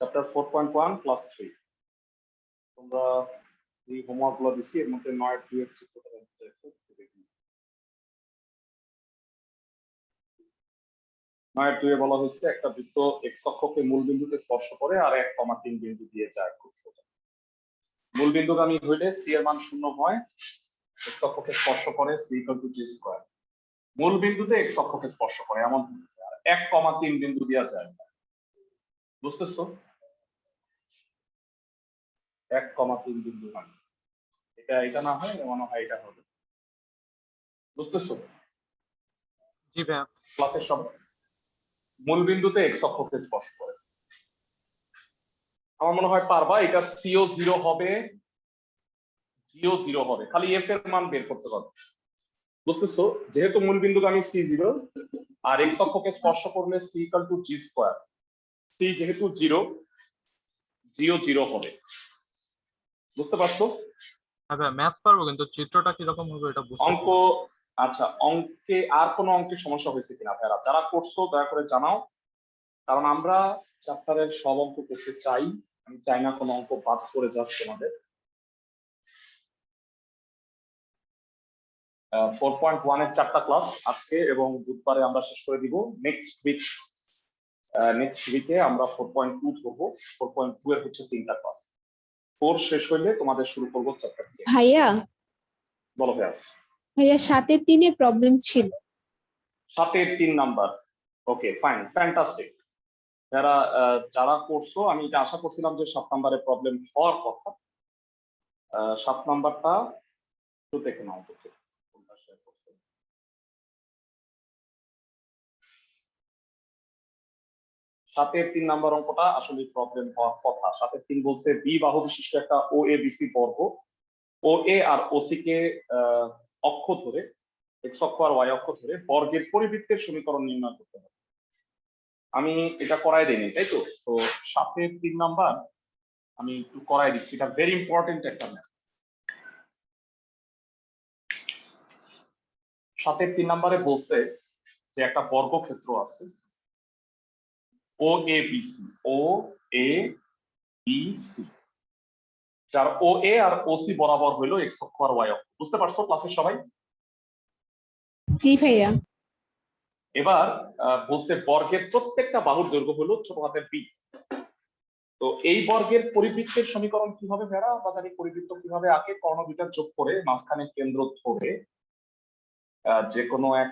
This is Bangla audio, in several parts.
চ্যাপ্টার 4.1 ক্লাস 3 তোমরা এই হোমওয়ার্ক গুলো দিছি এর মধ্যে 9-2 এর চিত্রটা দেখতে চাইছো দেখুন 9-2 এ বলা হয়েছে একটা বৃত্ত x অক্ষকে মূল বিন্দুতে স্পর্শ করে আর 1,3 বিন্দু দিয়ে যায় খুব সোজা মূল বিন্দুগামী হইলে c এর মান 0 হয় x অক্ষকে স্পর্শ করে c = g স্কয়ার মূল বিন্দুতে x অক্ষকে স্পর্শ করে এমন আর 1,3 বিন্দু দিয়ে যায় বুঝতেছো 1,3 বিন্দু মানে এটা না হয় মনে হয় এটা হবে বুঝতেছো জি ভাইয়া ক্লাসের সব মূল বিন্দুতে x অক্ষকে স্পর্শ করে আমার মনে হয় পারবা এটা co 0 হবে gও 0 হবে খালি f এর মান বের করতে হবে বুঝতেছো যেহেতু মূল বিন্দুগামী c0 আর x অক্ষকে স্পর্শ করলে c = g স্কয়ার c যেহেতু 0 gও 0 হবে বুঝতে পারছো হ্যাঁ ম্যাথ পারবো কিন্তু চিত্রটা কি রকম হবে এটা বুঝতেছি অঙ্ক আচ্ছা অঙ্কে আর কোনো অঙ্কের সমস্যা হয়েছে কিনা ভাইরা যারা করছো দয়া করে জানাও কারণ আমরা চ্যাপ্টারের সব অঙ্ক করতে চাই আমি চাই না কোনো অঙ্ক বাদ করে যাচ্ছে তোমাদের 4.1 এর 4টা ক্লাস আজকে এবং বুধবারে আমরা শেষ করে দিব নেক্সট উইকে আমরা 4.2 ধরবো 4.2 এর হচ্ছে 3টা ক্লাস 4 শেষ হইলে তোমাদের শুরু করব চ্যাপ্টার 3 ভাইয়া বলো ভাইয়া 7-এর 3-এ প্রবলেম ছিল 7-এর 3 নাম্বার ওকে ফাইন ফ্যান্টাস্টিক যারা করছো আমি এটা আশা করছিলাম যে 7 নাম্বারে প্রবলেম হওয়ার কথা 7 নাম্বারটা একটু দেখে নাও তো 7-এর 3 নাম্বার অঙ্কটা আসলে প্রবলেম হওয়ার কথা 7-এর 3 বলছে বি বাহু বিশিষ্ট একটা OABC বর্গ OA আর OC কে অক্ষ ধরে x অক্ষ আর y অক্ষ ধরে বর্গের পরিবৃত্তের সমীকরণ নির্ণয় করতে হবে আমি এটা করাই দেইনি তাই তো 7-এর 3 নাম্বার আমি একটু করাই দিচ্ছি এটা ভেরি ইম্পর্টেন্ট একটা ম্যাথ 7-এর 3 নাম্বারে বলছে যে একটা বর্গক্ষেত্র আছে OABC যার OA আর OC বরাবর হইলো x অক্ষ আর y অক্ষ বুঝতে পারছো ক্লাসের সবাই জি ভাইয়া এবার বলছে বর্গের প্রত্যেকটা বাহুর দৈর্ঘ্য হলো ছোট হাতের b তো এই বর্গের পরিবৃত্তের সমীকরণ কিভাবে ভেড়া বা জানি পরিবৃত্ত কিভাবে আঁকে কর্ণ দুইটা যোগ করে মাঝখানে কেন্দ্র ধরে যে কোনো এক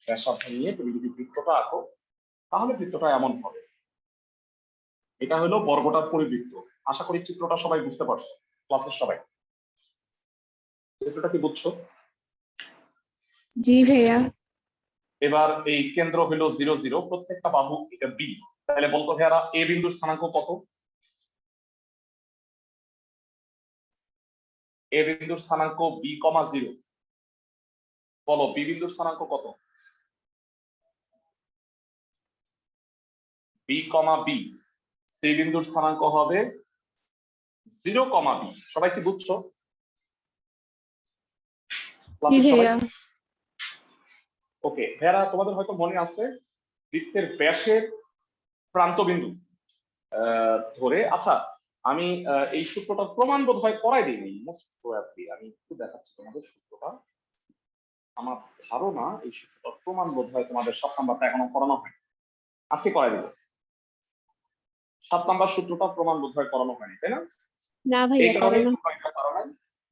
ব্যাসার্ধ নিয়ে তুমি যদি বৃত্তটা আঁকো তাহলে বৃত্তটা এমন হবে এটা হলো বর্গটার পরিবৃত্ত আশা করি চিত্রটা সবাই বুঝতে পারছো ক্লাসের সবাই চিত্রটা কি বুঝছো জি ভাইয়া এবার এই কেন্দ্র হলো 0 0 প্রত্যেকটা বাহু এটা বি তাহলে বলতো ভাইয়ারা এ বিন্দুর স্থানাঙ্ক কত এ বিন্দুর স্থানাঙ্ক b, 0 বলো বি বিন্দুর স্থানাঙ্ক কত b, b সি বিন্দুর স্থানাঙ্ক হবে 0, b সবাই কি বুঝছো জি ভাইয়া ওকে ভাইয়ারা তোমাদের হয়তো মনে আছে বৃত্তের ব্যাসের প্রান্তবিন্দু ধরে আচ্ছা আমি এই সূত্রটা প্রমাণ বোধ হয় করাই দিইনি মোস্ট প্রবাবলি আমি একটু দেখাচ্ছি তোমাদের সূত্রটা আমার ধারণা এই সূত্রটা প্রমাণ বোধ হয় তোমাদের 7 নাম্বারটা এখনো করানো হয় আজকে করাই দিব 7 নাম্বার সূত্রটা প্রমাণ বোধ হয় করানো হয়নি তাই না না ভাইয়া করানো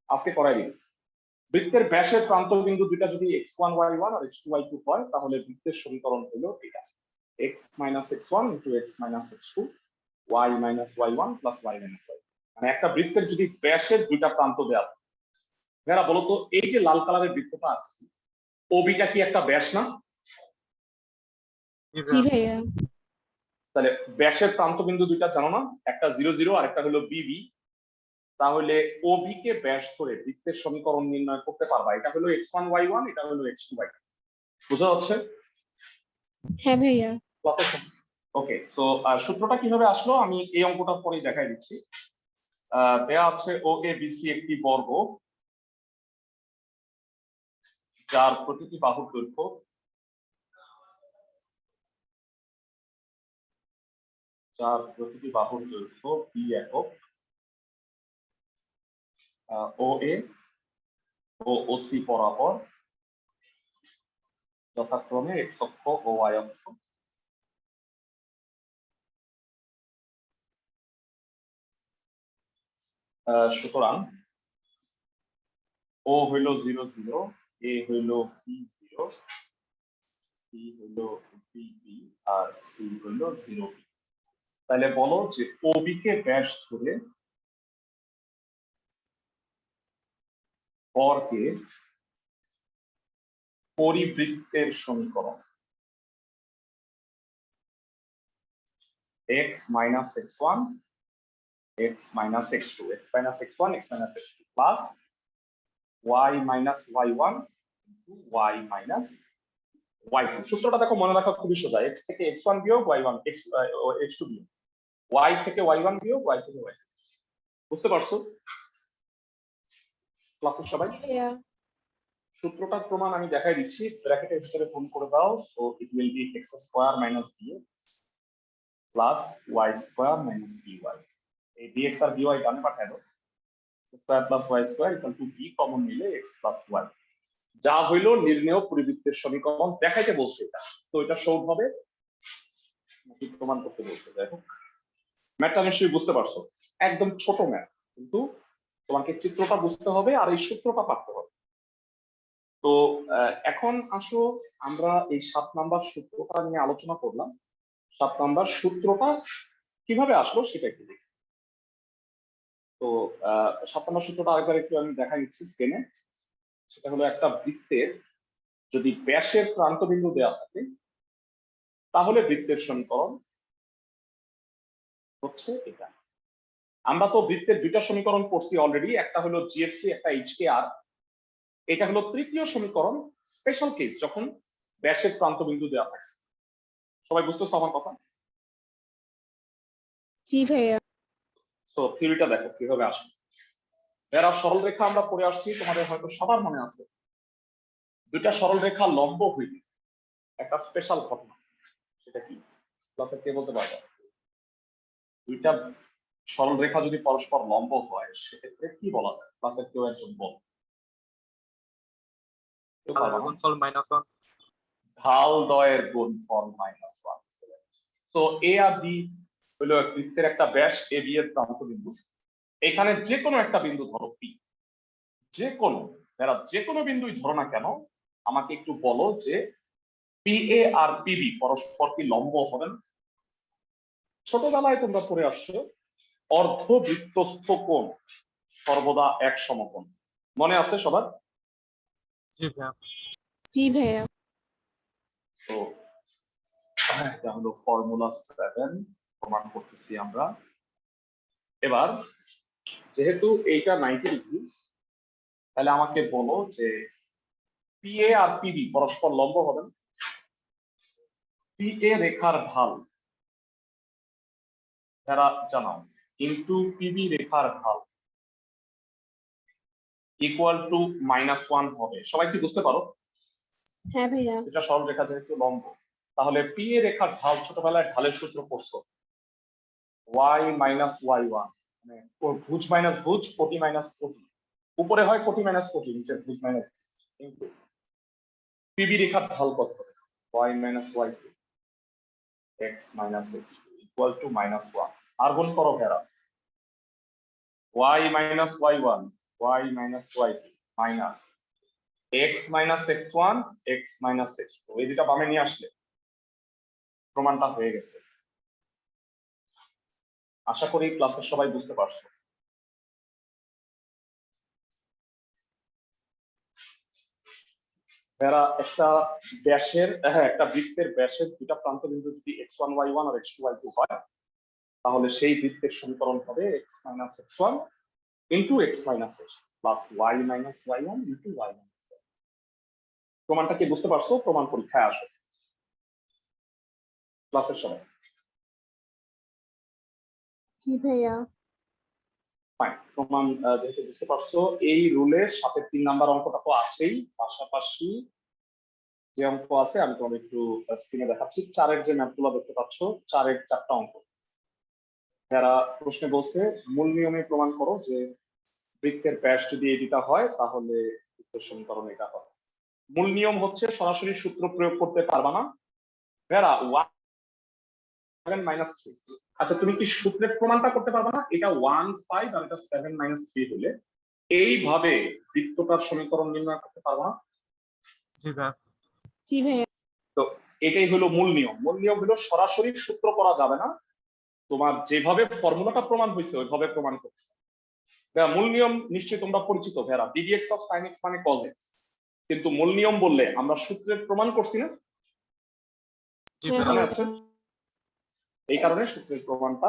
আজকে করাই দিব বৃত্তের ব্যাসের প্রান্তবিন্দু দুইটা যদি x1 y1 আর x2 y2 হয় তাহলে বৃত্তের সমীকরণ হলো এটা x - x1 * x - x2 y - y1 + y - y মানে একটা বৃত্তের যদি ব্যাসের দুইটা প্রান্ত দেওয়া থাকে যারা বলতো এই যে লাল কালারের বৃত্তটা আছে ওবিটা কি একটা ব্যাস না জি ভাইয়া তাহলে ব্যাসের প্রান্তবিন্দু দুইটা জানো না একটা 0 0 আর একটা হলো বিবি তাহলে ওবি কে ব্যাস ধরে বৃত্তের সমীকরণ নির্ণয় করতে পারবা এটা হলো x1 y1 এটা হলো x2 y2 বুঝা যাচ্ছে হ্যাঁ ভাইয়া ওকে সো সূত্রটা কিভাবে আসলো আমি এই অঙ্কটার পরেই দেখাই দিচ্ছি দেয়া আছে OABC একটি বর্গ যার প্রতিটি বাহুর দৈর্ঘ্য যার প্রতিটি বাহুর দৈর্ঘ্য বি একক, ও এ ও ওসি বরাবর যথাক্রমে এক্স অক্ষ ও ওয়াই অক্ষ। সুতরাং ও হইল 0 0, এ হইল বি 0, বি হইল বি বি, আর সি হইল 0 বি। তাহলে বলো যে ওবি কে ব্যাস ধরে বর্গের পরিবৃত্তের সমীকরণ x minus x1 x minus x2 x minus x1 x minus x2 plus y minus y1 into y minus y2। সূত্রটা দেখো মনে রাখা খুবই সোজা, x থেকে x1 বিয়োগ y1 x2 বিয়োগ y থেকে y1 বিয়োগ y থেকে y2। বুঝতে পারছো ক্লাসের সবাই? জি ভাইয়া। সূত্রটার প্রমাণ আমি দেখাই দিচ্ছি, ব্র্যাকেটের ভিতরে গুণ করে দাও। So it will be x square minus bx plus y square minus by। এই bx আর by ডানে পাঠায় দাও, x square plus y square equal two b common নিলে x প্লাস y। যা হইল নির্ণেয় পরিবৃত্তের সমীকরণ দেখাইতে বলছে এটা। তো এটা সহজ হবে নাকি প্রমাণ করতে বলছে? যাই হোক, ম্যাথটা নিশ্চয়ই বুঝতে পারছো, একদম ছোট ম্যাথ, কিন্তু তোমাকে চিত্রটা বুঝতে হবে আর এই সূত্রটা পারতে হবে। তো এখন আসো আমরা এই 7 নাম্বার সূত্রটা নিয়ে আলোচনা করলাম। 7 নাম্বার সূত্রটা কিভাবে আসলো সেটা একটু দেখি। তো 7 নাম্বার সূত্রটা আরেকবার একটু আমি দেখা দিচ্ছি স্ক্রিনে। সেটা হলো একটা বৃত্তের যদি ব্যাসের প্রান্তবিন্দু দেওয়া থাকে তাহলে বৃত্তের সমীকরণ হচ্ছে এটা। আমরা তো বৃত্তের দুইটা সমীকরণ পড়ছি অলরেডি, একটা হলো জিএফসি, একটা এইচকেআর। এটা হলো তৃতীয় সমীকরণ, স্পেশাল কেস যখন ব্যাসের প্রান্তবিন্দু দেওয়া থাকে। সবাই বুঝতেছো আমার কথা? জি ভাইয়া। তো থিওরিটা দেখো কিভাবে আসে। এরা সরল রেখা আমরা পড়ে আসছি, তোমাদের হয়তো সবার মনে আছে। দুইটা সরল রেখা লম্ব হইলে একটা স্পেশাল ঘটনা, সেটা কি ক্লাসে কে বলতে পারবে? দুইটা সরল রেখা যদি পরস্পর লম্ব হয় সেক্ষেত্রে কি বলা যায়? ক্লাসের কেউ একজন বল। কেউ পারবে না? গুণফল -1। ঢাল দ্বয়ের গুণফল -1। তো এ আর বি হলো বৃত্তের একটা ব্যাস, এ বি এর প্রান্তবিন্দু। এখানে যে কোনো একটা বিন্দু ধরো পি, যে কোনো বিন্দুই ধরো না কেন, আমাকে একটু বলো যে পি এ আর পিবি পরস্পর কি লম্ব হবে না? ছোটবেলায় তোমরা পড়ে আসছো অর্ধবৃত্তস্থ কোণ সর্বদা এক সমকোণ, মনে আছে সবার? জি ভাইয়া। জি ভাইয়া। তো এটা হলো ফর্মুলা 7, প্রমাণ করতেছি আমরা। এবার যেহেতু এইটা 90 ডিগ্রি, তাহলে আমাকে বলো যে পি এ আর পিবি পরস্পর লম্ব হবে না? পি এ রেখার ঢাল যারা জানাও ইনটু পিবি রেখার ঢাল ইকুয়াল টু -1 হবে। সবাই কি বুঝতে পারো? হ্যাঁ ভাইয়া। এটা সরল রেখা যেহেতু লম্ব, তাহলে পি এ রেখার ঢাল ছোটবেলায় ঢালের সূত্র পড়ছো, y মাইনাস y1, মানে ভুজ মাইনাস ভুজ, কোটি মাইনাস কোটি। উপরে হয় কোটি মাইনাস কোটি, নিচে ভুজ মাইনাস। কিন্তু পিবি রেখার ঢাল কত হবে? y minus y2 x minus x2 equal to -1। আর গুণ করো ভেড়া, y minus y1 y minus y2 minus x minus x1 x minus x2। এই দুটা বামে নিয়ে আসলে প্রমাণটা হয়ে গেছে। আশা করি ক্লাসের সবাই বুঝতে পারছো। এরা একটা ব্যাসের একটা বৃত্তের ব্যাসের দুটা প্রান্তবিন্দু যদি x1 y1 আর x2 y2 হয়, তাহলে সেই বৃত্তের সমীকরণ হবে x minus x1 into x minus x plus y minus y1 into y minus y। প্রমাণটা কি বুঝতে পারছো? প্রমাণ পরীক্ষায় আসবে ক্লাসের সবাই। জি ভাইয়া। ফাইন, প্রমাণ যেহেতু বুঝতে পারছো, এই রুলের সাথে 3 নাম্বার অঙ্কটা তো আছেই, পাশাপাশি যে অঙ্ক আছে আমি তোমাদের একটু স্ক্রিনে দেখাচ্ছি। 4 এর যে ম্যাপগুলো দেখতে পাচ্ছ, 4 এর 4টা অঙ্ক। যারা প্রশ্নে বলছে মূল নিয়মে প্রমাণ করো যে বৃত্তের ব্যাস যদি এটা হয় তাহলে বৃত্তের সমীকরণ এটা হয়। মূল নিয়ম হচ্ছে সরাসরি সূত্র প্রয়োগ করতে পারবা না। ভেরা 1 - 3। আচ্ছা, তুমি কি সূত্রের প্রমাণটা করতে পারবা না? এটা 1 5 আর এটা 7 - 3 হলে এইভাবে বৃত্তটার সমীকরণ নির্ণয় করতে পারবা না। জি ভাইয়া। জি ভাইয়া। তো এটাই হলো মূল নিয়ম। মূল নিয়ম হলো সরাসরি সূত্র করা যাবে না, তোমার যেভাবে ফর্মুলাটা প্রমাণ হয়েছে ওইভাবে প্রমাণ করতে হবে। মূল নিয়ম নিশ্চয়ই তোমরা পরিচিত ভেরা, ddx of sin x মানে cos x, কিন্তু মূল নিয়ম বললে আমরা সূত্রের প্রমাণ করছি না, জি হ্যাঁ ভাইয়া। মনে ভাইয়া। আছে? এই কারণে সূত্রের প্রমাণটা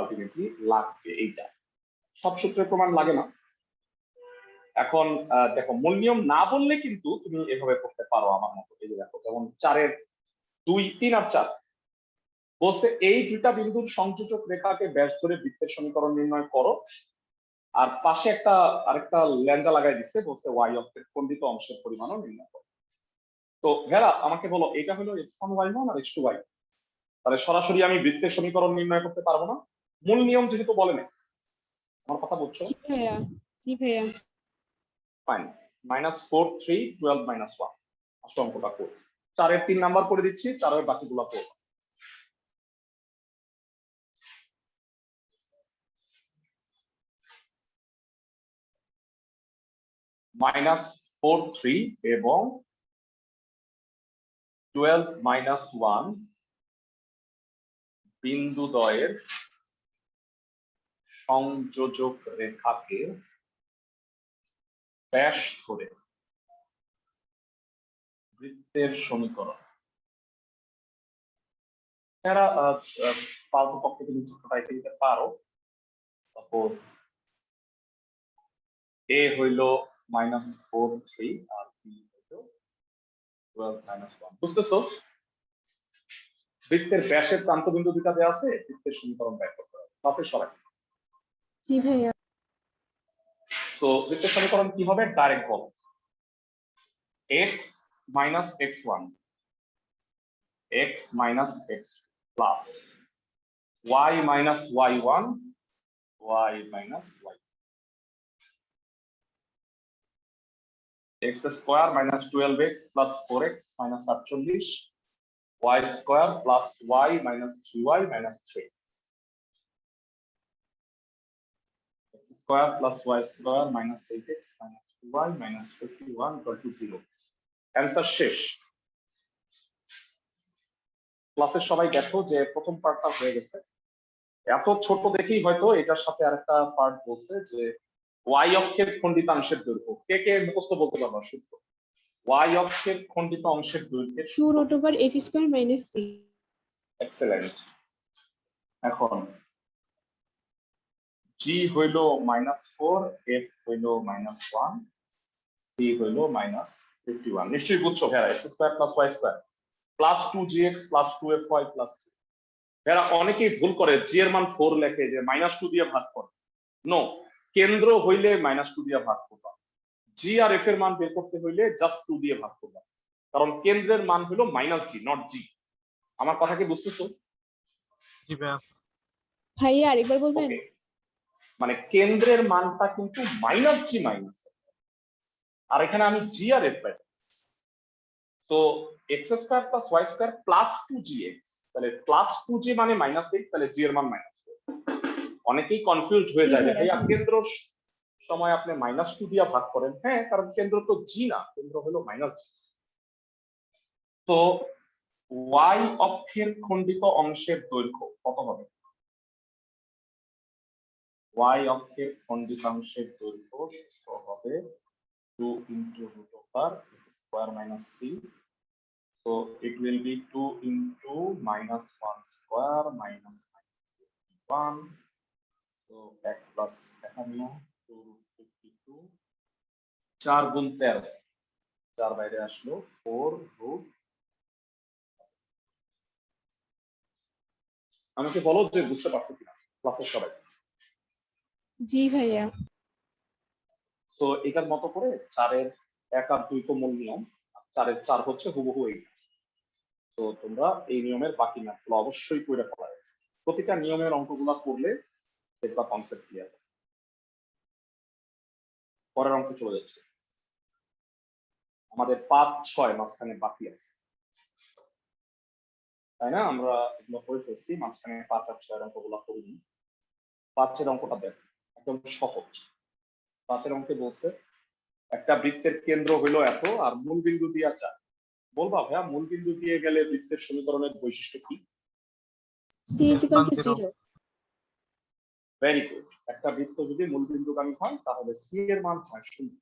আলটিমেটলি লাগবে। এইটা সব সূত্রের প্রমাণ লাগে না। এখন দেখো, মূল নিয়ম না বললে কিন্তু তুমি এভাবে করতে পারো আমার মতো। এই যে দেখো, যেমন 4-এর 2, 3 আর 4 বলছে এই দুইটা বিন্দুর সংযোজক রেখাকে ব্যাস ধরে বৃত্তের সমীকরণ নির্ণয় করো, আর পাশে আরেকটা ল্যাঞ্জা লাগাই দিচ্ছে, বলছে ওয়াই অক্ষের খণ্ডিত অংশের পরিমাণও নির্ণয় করো। তো ভেরা আমাকে বলো, এটা হলো x1 y1 আর x2 y, তাহলে সরাসরি আমি বৃত্তের সমীকরণ নির্ণয় করতে পারবো না, মূল নিয়ম যেহেতু বলে না। আমার কথা বুঝছো? জি ভাইয়া। জি ভাইয়া। ফাইন। -4 3 12 - 1 আসলে অঙ্কটা করো। 4-এর 3 নাম্বার করে দিচ্ছি, 4-এর বাকিগুলো করো। -4 3 এবং 12 - 1 বিন্দুদ্বয়ের সংযোজক রেখাকে ব্যাস ধরে বৃত্তের সমীকরণ। এরা পাল্টো পক্ষে তুমি চিত্রটা এঁকে দিতে পারো। সাপোজ এ হইল -4 3 আর বি হইল 12 - 1। বুঝতেছো? বৃত্তের ব্যাসের প্রান্তবিন্দু দুটা দেওয়া আছে, বৃত্তের সমীকরণ বের করতে হবে ক্লাসের সবাই। জি ভাইয়া। তো বৃত্তের সমীকরণ কি হবে? ডাইরেক্ট বল, x - x1 x - x plus y - y1 y - y, x square - 12x plus 4x - 48, y square plus y - 3y - 3, x square plus y square - 8x - 2y - 51 = 0। Answer শেষ। ক্লাসের সবাই দেখো যে প্রথম পার্টটা হয়ে গেছে। এত ছোট দেখেই হয়তো এটার সাথে আরেকটা পার্ট বলছে যে ওয়াই অক্ষের খণ্ডিতাংশের দৈর্ঘ্য। কে কে মুখস্থ বলতে পারবা সূত্র? ওয়াই অক্ষের খণ্ডিত অংশের দৈর্ঘ্যের 2 root over f square minus c. Excellent. এখন জি হইল -4, এফ হইল -1, সি হইল -51। নিশ্চয়ই বুঝছো ভেরা, X square plus Y square plus 2gx plus 2fy plus c। ভেরা অনেকেই ভুল করে, জি এর মান 4 লেখে যে -2 দিয়ে ভাগ করে। নো, কেন্দ্র হইলে -2 দিয়ে ভাগ করবা। জি আর এফ এর মান বের করতে হইলে জাস্ট 2 দিয়ে ভাগ করবা, কারণ কেন্দ্রের মান হলো -g নট জি। আমার কথা কি বুঝতেছো? জি ভাইয়া। ভাইয়া আরেকবার বলবেন? ওকে, মানে কেন্দ্রের মানটা কিন্তু -g মাইনাস, আর এখানে আমি জি আর এফ পাই। তো x square plus Y square plus 2gx, তাহলে প্লাস 2g মানে -8, তাহলে জি এর মান -4। অনেকেই কনফিউজড হয়ে যায় যে ভাইয়া কেন্দ্র সময় আপনি -2 দিয়ে ভাগ করেন। হ্যাঁ, কারণ কেন্দ্র তো জি না, কেন্দ্র হলো -g। তো ওয়াই অক্ষের খণ্ডিত অংশের দৈর্ঘ্য কত হবে? ওয়াই অক্ষের খণ্ডিতাংশের দৈর্ঘ্য সূত্র হবে 2 × √r square minus c, so it will be 2 × -1 square minus 1, so 1 plus 51 2√52, 4 × 13, 4 বাইরে আসলো 4√। আমাকে বলো যে বুঝতে পারছো কিনা ক্লাসের সবাই? জি ভাইয়া। তো এটার মতো করে 4-এর 1 আর 2 তো মূল নিয়ম, 4-এর 4 হচ্ছে হুবহু এই। তো তোমরা এই নিয়মের বাকি ম্যাথগুলো অবশ্যই করে ফেলা। তো প্রতিটা নিয়মের অঙ্কগুলো করলে দেখবা কনসেপ্ট ক্লিয়ার। পরের অঙ্ক চলে যাচ্ছে, আমাদের 5-6 মাঝখানে বাকি আছে, তাই না? আমরা এগুলো করে ফেলছি, মাঝখানে 5 আর 6 অঙ্কগুলো করিনি। 5-এর অঙ্কটা দেখ, একদম সহজ। 5-এর অঙ্কে বলছে একটা বৃত্তের কেন্দ্র হইলো এত আর মূল বিন্দু দিয়া চার। বলবা ভাইয়া মূল বিন্দু দিয়ে গেলে বৃত্তের সমীকরণের বৈশিষ্ট্য কি? C is equal to 0. Very good. একটা বৃত্ত যদি মূল বিন্দুগামী হয় তাহলে সি এর মান হয় 0।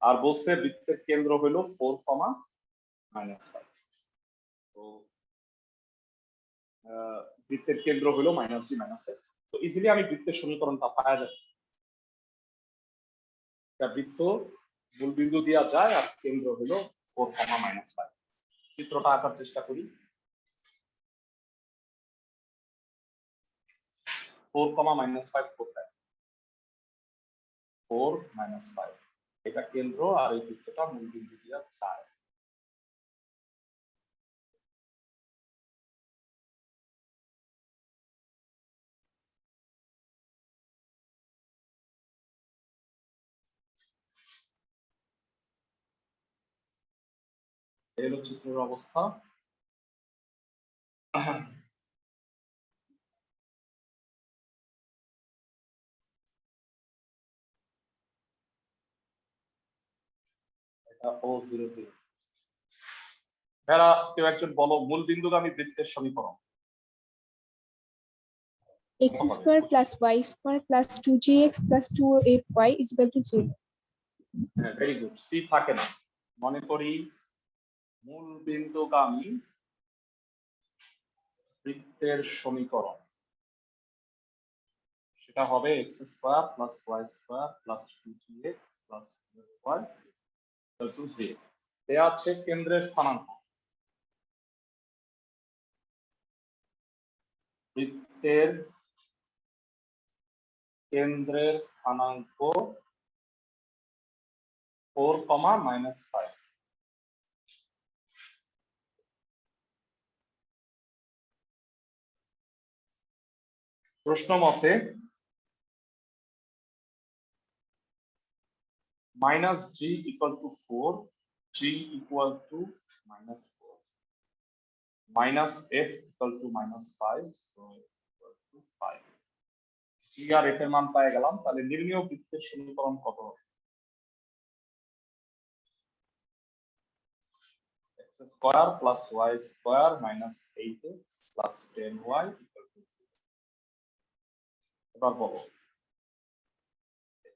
আর বলছে বৃত্তের কেন্দ্র হলো 4, -5। তো বৃত্তের কেন্দ্র হলো -g -f। তো ইজিলি আমি বৃত্তের সমীকরণটা পাওয়া যাবে। একটা বৃত্ত মূল বিন্দু দেওয়া যায় আর কেন্দ্র হলো 4, -5। চিত্রটা আঁকার চেষ্টা করি। 4, কোথায়? 4, -5 এটা কেন্দ্র আর এই বৃত্তটা মূল বিন্দু দেওয়া যায়। এই হলো চিত্রের অবস্থা। এটা O00। এরা কেউ একজন বলো মূল বিন্দুগামী বৃত্তের সমীকরণ। X square plus y square plus 2gx plus 2fy is equal to 0. হ্যাঁ, ভেরি গুড। সি থাকে না। মনে করি মূল বিন্দুগামী বৃত্তের সমীকরণ, সেটা হবে x square plus y square plus 2gx plus 2fy equal to 0। দেয়া আছে কেন্দ্রের স্থানাঙ্ক। বৃত্তের কেন্দ্রের স্থানাঙ্ক 4, -5। প্রশ্ন মতে -g equal to 4, g equal to -4, -f equal to -5, so equal to 5। g R f এর মান পেয়ে গেলাম, তাহলে নির্ণেয় বৃত্তের সমীকরণ কত হবে? x square plus y square minus 8x plus 10y equal to 0। এবার বলো,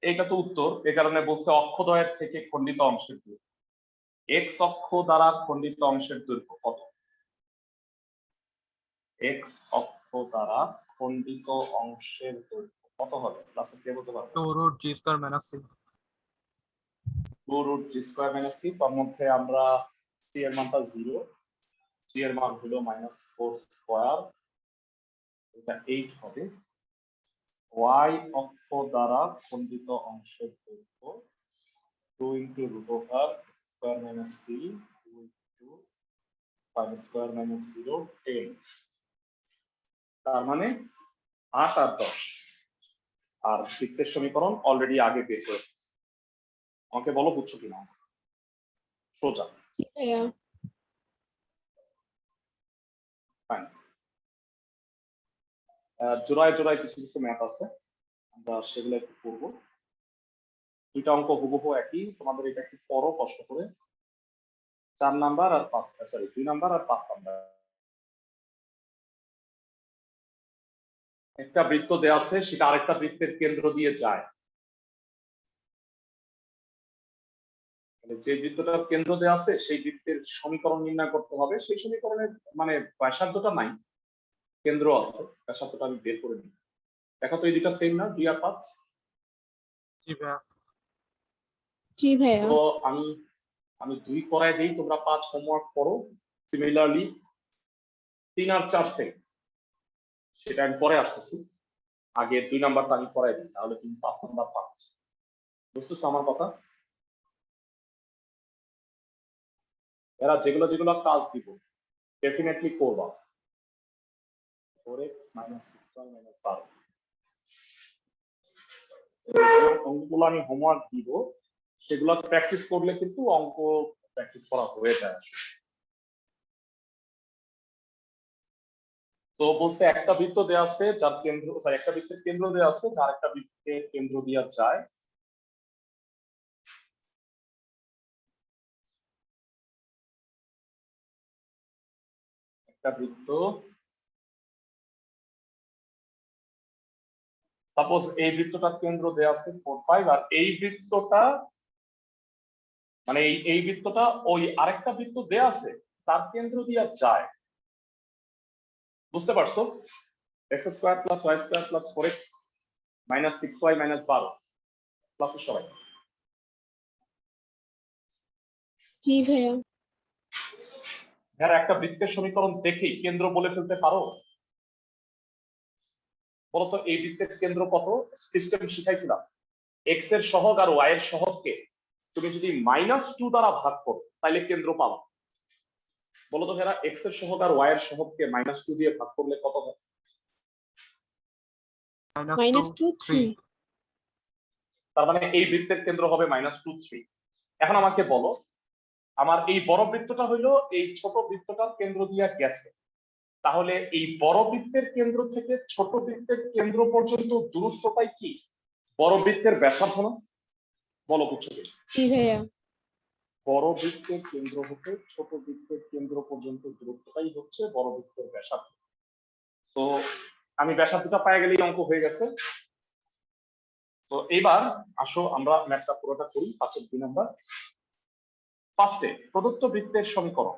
এটা তো উত্তর, এ কারণে বলছে অক্ষদ্বয়ের থেকে খণ্ডিত অংশের দৈর্ঘ্য। x অক্ষ দ্বারা খণ্ডিত অংশের দৈর্ঘ্য কত? x অক্ষ দ্বারা খণ্ডিত অংশের দৈর্ঘ্য কত হবে? ক্লাসে কে বলতে পারবে? 2√g² - c। 2√g² - c। তার মধ্যে আমরা c এর মানটা 0, g এর মান হলো -4 স্কয়ার, এটা 8 হবে। y অক্ষ দ্বারা খণ্ডিত অংশের দৈর্ঘ্য 2 × √(x² - c) 2 × 5² - 0, 10। তার মানে 8 আর 10। আর বৃত্তের সমীকরণ অলরেডি আগে বের করে ফেলেছি। আমাকে বলো বুঝছো কিনা? সোজা। জি ভাইয়া। ফাইন। জোড়ায় জোড়ায় কিছু কিছু ম্যাথ আছে, আমরা সেগুলো একটু করবো। দুইটা অঙ্ক হুবহু একই, তোমাদের এটা একটু পড়ো কষ্ট করে। 4 নাম্বার আর 2 নাম্বার আর 5 নাম্বার। একটা বৃত্ত দেয়া আছে, সেটা আরেকটা বৃত্তের কেন্দ্র দিয়ে যায়। যে বৃত্তটার কেন্দ্র দেয়া আছে সেই বৃত্তের সমীকরণ নির্ণয় করতে হবে। সেই সমীকরণের মানে ব্যাসার্ধটা নাই, কেন্দ্র আছে, ব্যাসার্ধটা আমি বের করে দিই। দেখো তো এই দুইটা সেম না, 2 আর 5? জি ভাইয়া। জি ভাইয়া। তো আমি 2 করায় দিই, তোমরা 5 হোমওয়ার্ক করো। সিমিলারলি 3 আর 4 সেম, সেটা আমি পরে আসতেছি। আগে 2 নাম্বারটা আমি করাই দিই, তাহলে তুমি 5 নাম্বার পাচ্ছ। বুঝতেছো আমার কথা? এরা যেগুলো যেগুলো কাজ দিব ডেফিনেটলি করবা। 4x minus 6y minus 12। অঙ্কগুলো আমি হোমওয়ার্ক দিব, সেগুলো প্র্যাকটিস করলে কিন্তু অঙ্ক প্র্যাকটিস করা হয়ে যায়। তো বলছে একটা বৃত্ত দেওয়া আছে যার কেন্দ্র, একটা বৃত্তের কেন্দ্র দেওয়া আছে যার একটা বৃত্তের কেন্দ্র দেওয়া যায়। একটা বৃত্ত, সাপোজ এই বৃত্তটার কেন্দ্র দেওয়া আছে 4, 5, আর এই বৃত্তটা মানে এই বৃত্তটা ওই আরেকটা বৃত্ত দেওয়া আছে তার কেন্দ্র দেওয়া যায়। বুঝতে পারছো? x square plus y square plus 4x minus 6y minus 12 প্লাসের সবাই। জি ভাইয়া। হ্যাঁ, একটা বৃত্তের সমীকরণ দেখেই কেন্দ্র বলে ফেলতে পারো? বলতো এই বৃত্তের কেন্দ্র কত? সিস্টেম শিখাইছিলাম x এর সহগ আর y এর সহগকে তুমি যদি -2 দ্বারা ভাগ করো তাহলে কেন্দ্র পাবা। বলতো যারা x এর সহগ আর y এর সহগকে -2 দিয়ে ভাগ করলে কত হয়? -2 3। তার মানে এই বৃত্তের কেন্দ্র হবে -2 3। এখন আমাকে বলো, আমার এই বড় বৃত্তটা হইলো এই ছোট বৃত্তটার কেন্দ্র দিয়ে গেছে, তাহলে এই বড় বৃত্তের কেন্দ্র থেকে ছোট বৃত্তের কেন্দ্র পর্যন্ত দূরত্বটাই কি বড় বৃত্তের ব্যাসার্ধ না? বলো বুঝছো কি? জি ভাইয়া। বড় বৃত্তের কেন্দ্র হতে ছোট বৃত্তের কেন্দ্র পর্যন্ত দূরত্বটাই হচ্ছে বড় বৃত্তের ব্যাসার্ধ। তো আমি ব্যাসার্ধটা পেয়ে গেলেই অঙ্ক হয়ে গেছে। তো এবার আসো আমরা ম্যাথটা পুরোটা করি। 5-এর 2 নাম্বার। ফার্স্টে প্রদত্ত বৃত্তের সমীকরণ।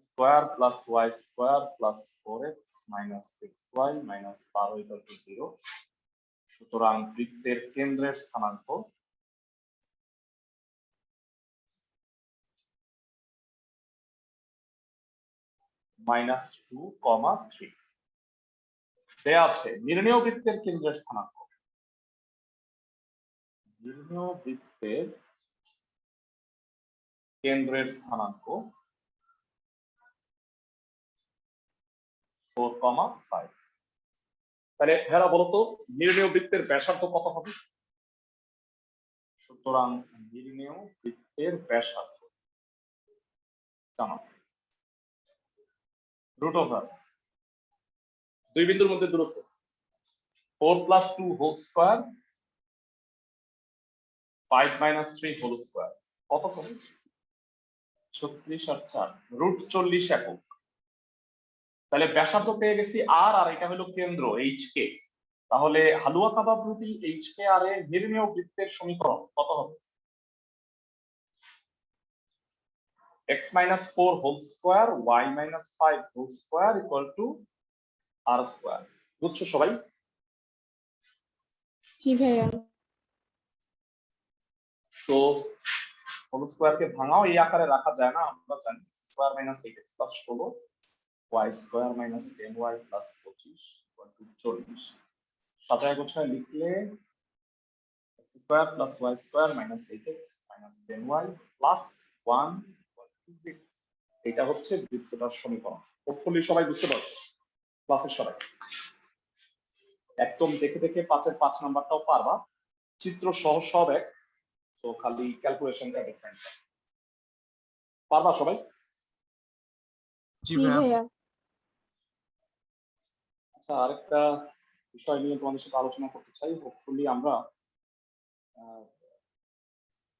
Square plus y square plus 4x minus 6y minus 12 = 0। সুতরাং বৃত্তের কেন্দ্রের স্থানাঙ্ক -2, 3 দেয়া আছে। নির্ণেয় বৃত্তের কেন্দ্রের স্থানাঙ্ক। নির্ণেয় বৃত্তের কেন্দ্রের স্থানাঙ্ক 4, 5। তাহলে ভেড়া বলতো নির্ণেয় বৃত্তের ব্যাসার্ধ কত হবে? সুতরাং নির্ণেয় বৃত্তের ব্যাসার্ধ জানো √, দুই বিন্দুর মধ্যে দূরত্ব 4 + 2 হোল স্কয়ার 5 - 3 হোল স্কয়ার কত হবে? 36 আর 4 √40 একক। তাহলে ব্যাসার্ধ পেয়ে গেছি আর এটা হলো কেন্দ্র HK। তাহলে হালুয়া কাবাব রুটি HK আর এর নির্ণেয় বৃত্তের সমীকরণ কত হবে? x - 4 whole square y - 5 whole square = r square. বুঝছো সবাই? জি ভাইয়া। তো হোল স্কয়ারকে ভাঙাও এই আকারে রাখা যায় না, আমরা জানি square - 8x + 16 y square - 10y + 25 = 40। সাজায় গোছায় লিখলে x square + y square - 8x - 10y + 1 = 0। এটা হচ্ছে বৃত্তটার সমীকরণ। হোপফুলি সবাই বুঝতে পারছো? ক্লাসের সবাই একদম দেখে দেখে 5-এর 5 নাম্বারটাও পারবা। চিত্র সহজ সব এক, তো খালি ক্যালকুলেশনটা ডিফারেন্ট। পারবা সবাই? জি জি ভাইয়া। ভাইয়া। আচ্ছা, আরেকটা বিষয় নিয়ে তোমাদের সাথে আলোচনা করতে চাই। হোপফুলি আমরা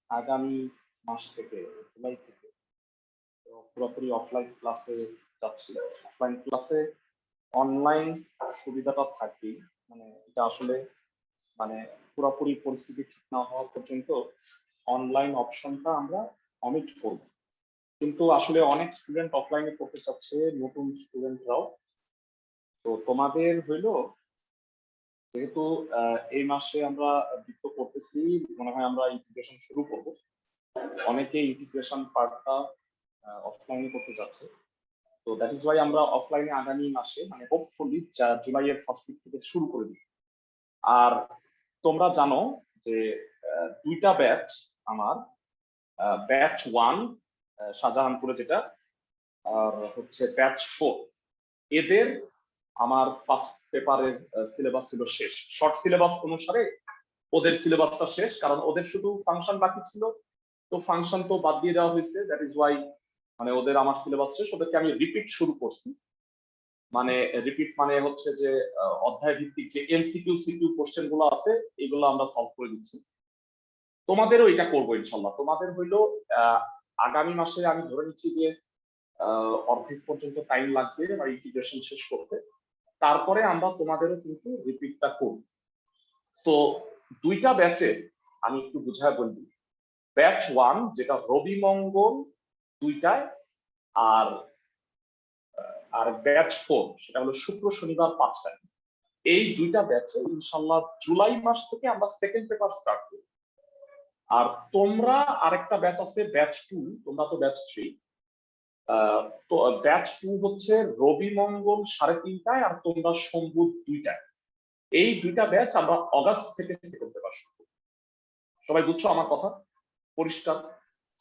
আগামী মাস থেকে, জুলাই থেকে পুরোপুরি অফলাইন ক্লাসে যাচ্ছি। অফলাইন ক্লাসে অনলাইন সুবিধাটা থাকবেই, মানে এটা আসলে মানে পুরোপুরি পরিস্থিতি ঠিক না হওয়া পর্যন্ত অনলাইন অপশনটা আমরা অমিট করব। কিন্তু আসলে অনেক স্টুডেন্ট অফলাইনে পড়তে চাচ্ছে, নতুন স্টুডেন্টরাও। তো তোমাদের হইলো যেহেতু এই মাসে আমরা বৃত্ত করতেছি, মনে হয় আমরা ইন্টিগ্রেশন শুরু করব। অনেকে ইন্টিগ্রেশন পার্টটা অফলাইনে করতে যাচ্ছে। তো দ্যাট ইজ ওয়াই আমরা অফলাইনে আগামী মাসে মানে হোপফুলি জুলাইয়ের ফার্স্ট উইক থেকে শুরু করে দিই। আর তোমরা জানো যে 2টা ব্যাচ আমার ব্যাচ 1 শাহজাহানপুরে যেটা, আর হচ্ছে ব্যাচ 4, এদের আমার ফার্স্ট পেপারের সিলেবাস ছিল শেষ। শর্ট সিলেবাস অনুসারে ওদের সিলেবাসটা শেষ, কারণ ওদের শুধু ফাংশন বাকি ছিল, তো ফাংশন তো বাদ দিয়ে দেওয়া হয়েছে। দ্যাট ইজ ওয়াই মানে ওদের আমার সিলেবাস শেষ। ওদেরকে আমি রিপিট শুরু করছি। মানে রিপিট মানে হচ্ছে যে অধ্যায় ভিত্তিক যে এমসিকিউ সিকিউ কোশ্চেন গুলো আছে এগুলো আমরা সলভ করে দিচ্ছি। তোমাদেরও এটা করবো ইনশাল্লাহ। তোমাদের হইলো আগামী মাসে আমি ধরে নিচ্ছি যে অর্ধেক পর্যন্ত টাইম লাগবে আমার ইন্টিগ্রেশন শেষ করতে। তারপরে আমরা তোমাদেরও কিন্তু রিপিটটা করব। তো দুইটা ব্যাচে আমি একটু বুঝায় বলবি। ব্যাচ 1 যেটা রবি মঙ্গল দুইটায়, আর আর ব্যাচ 4 সেটা হলো শুক্র শনিবার 5টায়। এই দুইটা ব্যাচে ইনশাল্লাহ জুলাই মাস থেকে আমরা সেকেন্ড পেপার স্টার্ট করব। আর তোমরা আরেকটা ব্যাচ আছে ব্যাচ 2, তোমরা তো ব্যাচ 3। তো ব্যাচ 2 হচ্ছে রবি মঙ্গল 3:30টায় আর তোমরা সোম বুধ 2টায়। এই দুইটা ব্যাচ আমরা অগাস্ট থেকে সেকেন্ড পেপার শুরু করব। সবাই বুঝছো আমার কথা? পরিষ্কার?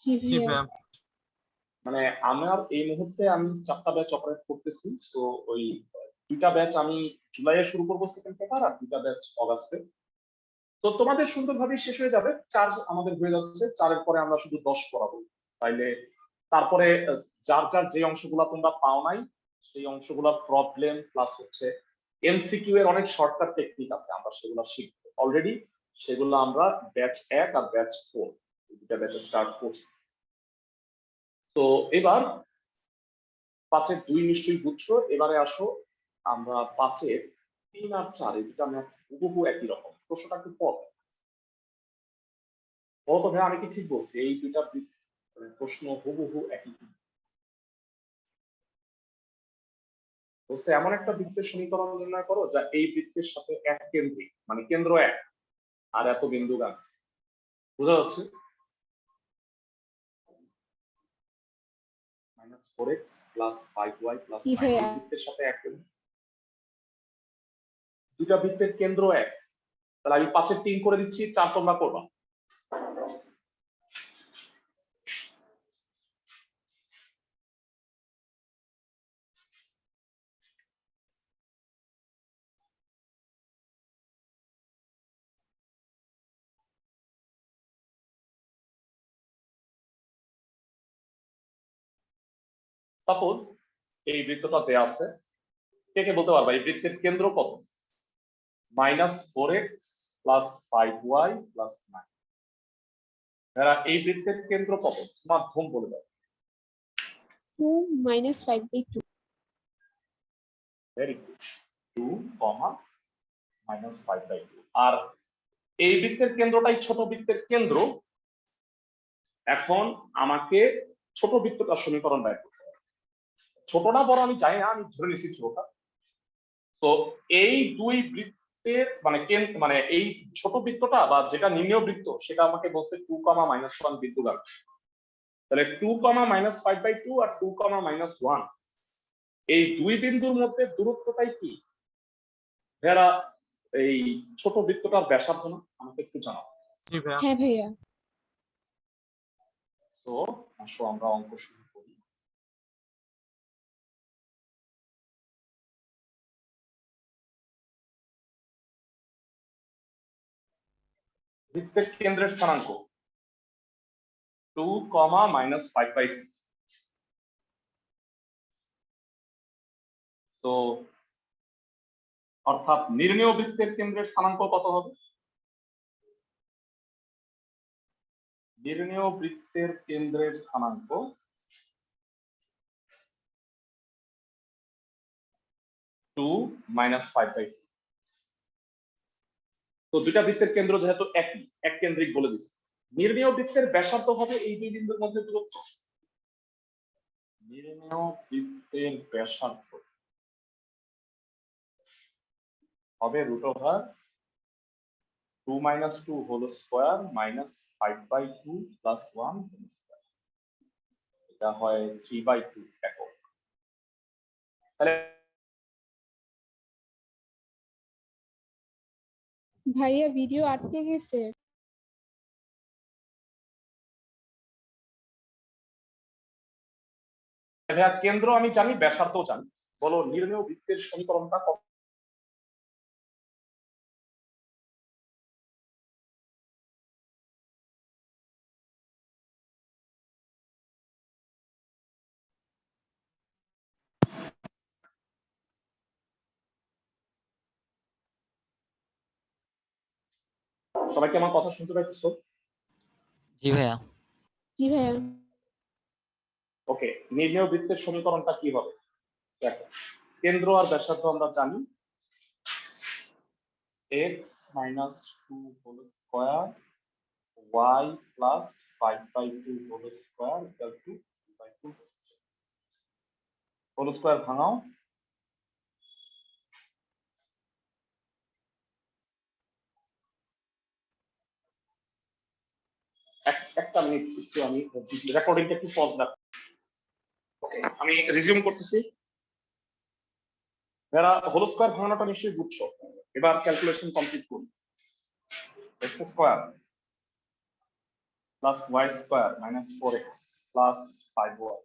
জি জি ভাইয়া। ভাইয়া। মানে আমার এই মুহূর্তে আমি 4টা ব্যাচ অপারেট করতেছি। তো ওই দুইটা ব্যাচ আমি জুলাইয়ে শুরু করব সেকেন্ড পেপার, আর দুইটা ব্যাচ অগাস্টে। তো তোমাদের সুন্দরভাবে শেষ হয়ে যাবে। 4 আমাদের হয়ে যাচ্ছে, 4-এর পরে আমরা শুধু 10 পড়াবো। তাইলে তারপরে যার যার যে অংশগুলো তোমরা পাও নাই সেই অংশগুলো প্রবলেম প্লাস হচ্ছে এমসিকিউ এর অনেক শর্টকাট টেকনিক আছে, আমরা সেগুলো শিখবো অলরেডি। সেগুলো আমরা ব্যাচ 1 আর ব্যাচ 4 দুইটা ব্যাচে স্টার্ট করছি। তো এবার 5-এর 2 নিশ্চয়ই বুঝছো। এবারে আসো আমরা 5-এর 3 আর 4 এই দুটা ম্যাথ হুবহু একই রকম। প্রশ্নটা একটু পড়। ও তো ভাই আমি কি ঠিক বলছি? এই দুটা প্রশ্ন হুবহু একই। বলছে এমন একটা বৃত্তের সমীকরণ নির্ণয় করো যা এই বৃত্তের সাথে এক কেন্দ্রিক, মানে কেন্দ্র এক আর এত বিন্দুগান। বোঝা যাচ্ছে? -4x + 5y + জি 9 ভাইয়া। এই বৃত্তের সাথে এক কেন্দ্রিক। দুটা বৃত্তের কেন্দ্র এক। তাহলে আমি 5-এর 3 করে দিচ্ছি, 4 তোমরা করবা। সাপোজ এই বৃত্তটা দেয়া আছে। কে কে বলতে পারবা এই বৃত্তের কেন্দ্র কত? -4x + 5y + 9। এরা এই বৃত্তের কেন্দ্র কত? মাধ্যম বলে দাও। 2 - 5/2। Very good. 2, -5/2। আর এই বৃত্তের কেন্দ্রটাই ছোট বৃত্তের কেন্দ্র। এখন আমাকে ছোট বৃত্তটার সমীকরণ বের করতে হবে। ছোটটা বড় আমি জানি না, আমি ধরে নিচ্ছি ছোটটা। তো এই দুই বৃত্তের মানে এই ছোট বৃত্তটা বা যেটা নিম্নীয় বৃত্ত সেটা আমাকে বলছে 2, -1 বিন্দুগান। তাহলে 2, -5/2 আর 2, -1 এই দুই বিন্দুর মধ্যে দূরত্বটাই কি? যারা এই ছোট বৃত্তটার ব্যাসার্ধ না, আমাকে একটু জানাও। জি ভাইয়া। হ্যাঁ ভাইয়া। তো আসো আমরা অঙ্ক শুরু করি। বৃত্তের কেন্দ্রের স্থানাঙ্ক 2, -5/2। তো অর্থাৎ নির্ণেয় বৃত্তের কেন্দ্রের স্থানাঙ্ক কত হবে? নির্ণেয় বৃত্তের কেন্দ্রের স্থানাঙ্ক 2 - 5/2। তো দুটা বৃত্তের কেন্দ্র যেহেতু একই, এক কেন্দ্রিক বলে দিচ্ছি। নির্ণেয় বৃত্তের ব্যাসার্ধ হবে এই দুই বিন্দুর মধ্যে দূরত্ব। নির্ণেয় বৃত্তের ব্যাসার্ধ হবে √2 - 2 হোল স্কয়ার -5/2 + 1 হোল স্কয়ার। এটা হয় 3/2 একক। তাহলে ভাইয়া ভিডিও আটকে গেছে। ভাইয়া কেন্দ্র আমি জানি, ব্যাসার্ধ জানি, বলো নির্ণেয় বৃত্তের সমীকরণটা কত? সবাই কি আমার কথা শুনতে পাচ্ছো? জি ভাইয়া। জি ভাইয়া। ওকে, নির্ণেয় বৃত্তের সমীকরণটা কি হবে? দেখো, কেন্দ্র আর ব্যাসার্ধ আমরা জানি, x minus 2 whole square y plus 5/2 whole square equal to 2/2 whole square ভাঙাও। একটা মিনিট একটু আমি রেকর্ডিংটা একটু পজ রাখ। ওকে, আমি রিজিউম করতেছি। যারা হোল স্কয়ার ভাঙানোটা নিশ্চয়ই বুঝছো, এবার ক্যালকুলেশন কমপ্লিট করুন। x square plus y square minus 4x plus 5y,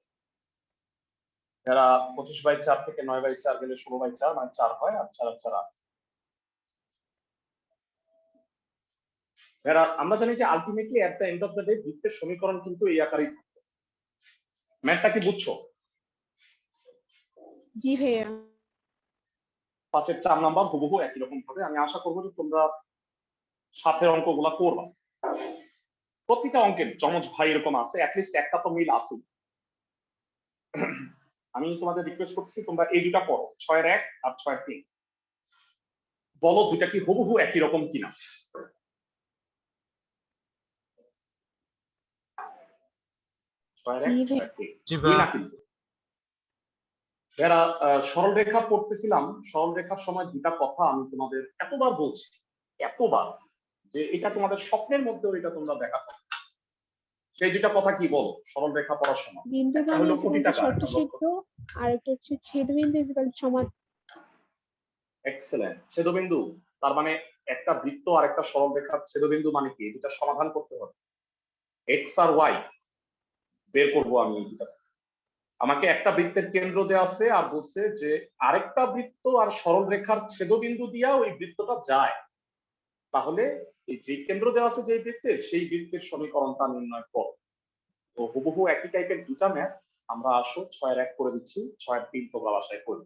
যারা 25/4 থেকে 9/4 গেলে 16/4 মানে 4 হয়, আর 4 আর 4 8। যারা আমরা জানি যে ultimately at the end of the day বৃত্তের সমীকরণ কিন্তু এই আকারেই থাকবে। ম্যাথটা কি বুঝছো? জি ভাইয়া। 5-এর 4 নাম্বার হুবহু একই রকম হবে। আমি আশা করবো যে তোমরা সাথের অঙ্কগুলা করবা। প্রতিটা অঙ্কের যমজ ভাই এরকম আছে, অ্যাটলিস্ট একটা তো মিল আছে। আমি তোমাদের রিকোয়েস্ট করতেছি তোমরা এই দুটা করো, 6-এর 1 আর 6-এর 3। বলো দুইটা কি হুবহু একই রকম কিনা। জি ভাইয়া। জি দুই ভাইয়া। না কিন্তু যারা সরল রেখা পড়তেছিলাম, সরল রেখার সময় দুটা কথা আমি তোমাদের এতবার বলছি, এতবার, যে এটা তোমাদের স্বপ্নের মধ্যেও এটা তোমরা দেখা পাবে। সেই দুটা কথা কি বলো সরল রেখা পড়ার সময়? একটা বিন্দুগামী হলো ইজ কোটি ইকুয়াল টু টাকা, শর্ত সিদ্ধ, আর একটা হচ্ছে ছেদবিন্দু ইজ ইকুয়াল টু সমান। এক্সেলেন্ট। ছেদবিন্দু তার মানে একটা বৃত্ত আর একটা সরল রেখার ছেদবিন্দু মানে কি, এটা সমাধান করতে হবে। এক্স আর ওয়াই বের করবো আমি এই দুটা। আমাকে একটা বৃত্তের কেন্দ্র দেওয়া আছে আর বলছে যে আরেকটা বৃত্ত আর সরল রেখার ছেদবিন্দু দিয়া ওই বৃত্তটা যায়, তাহলে এই যে কেন্দ্র দেওয়া আছে যে বৃত্তের, সেই বৃত্তের সমীকরণটা নির্ণয় কর। তো হুবহু একই টাইপের দুটা ম্যাথ আমরা আসো 6-এর 1 করে দিচ্ছি, 6-এর 3 তোমরা বাসায় করবে।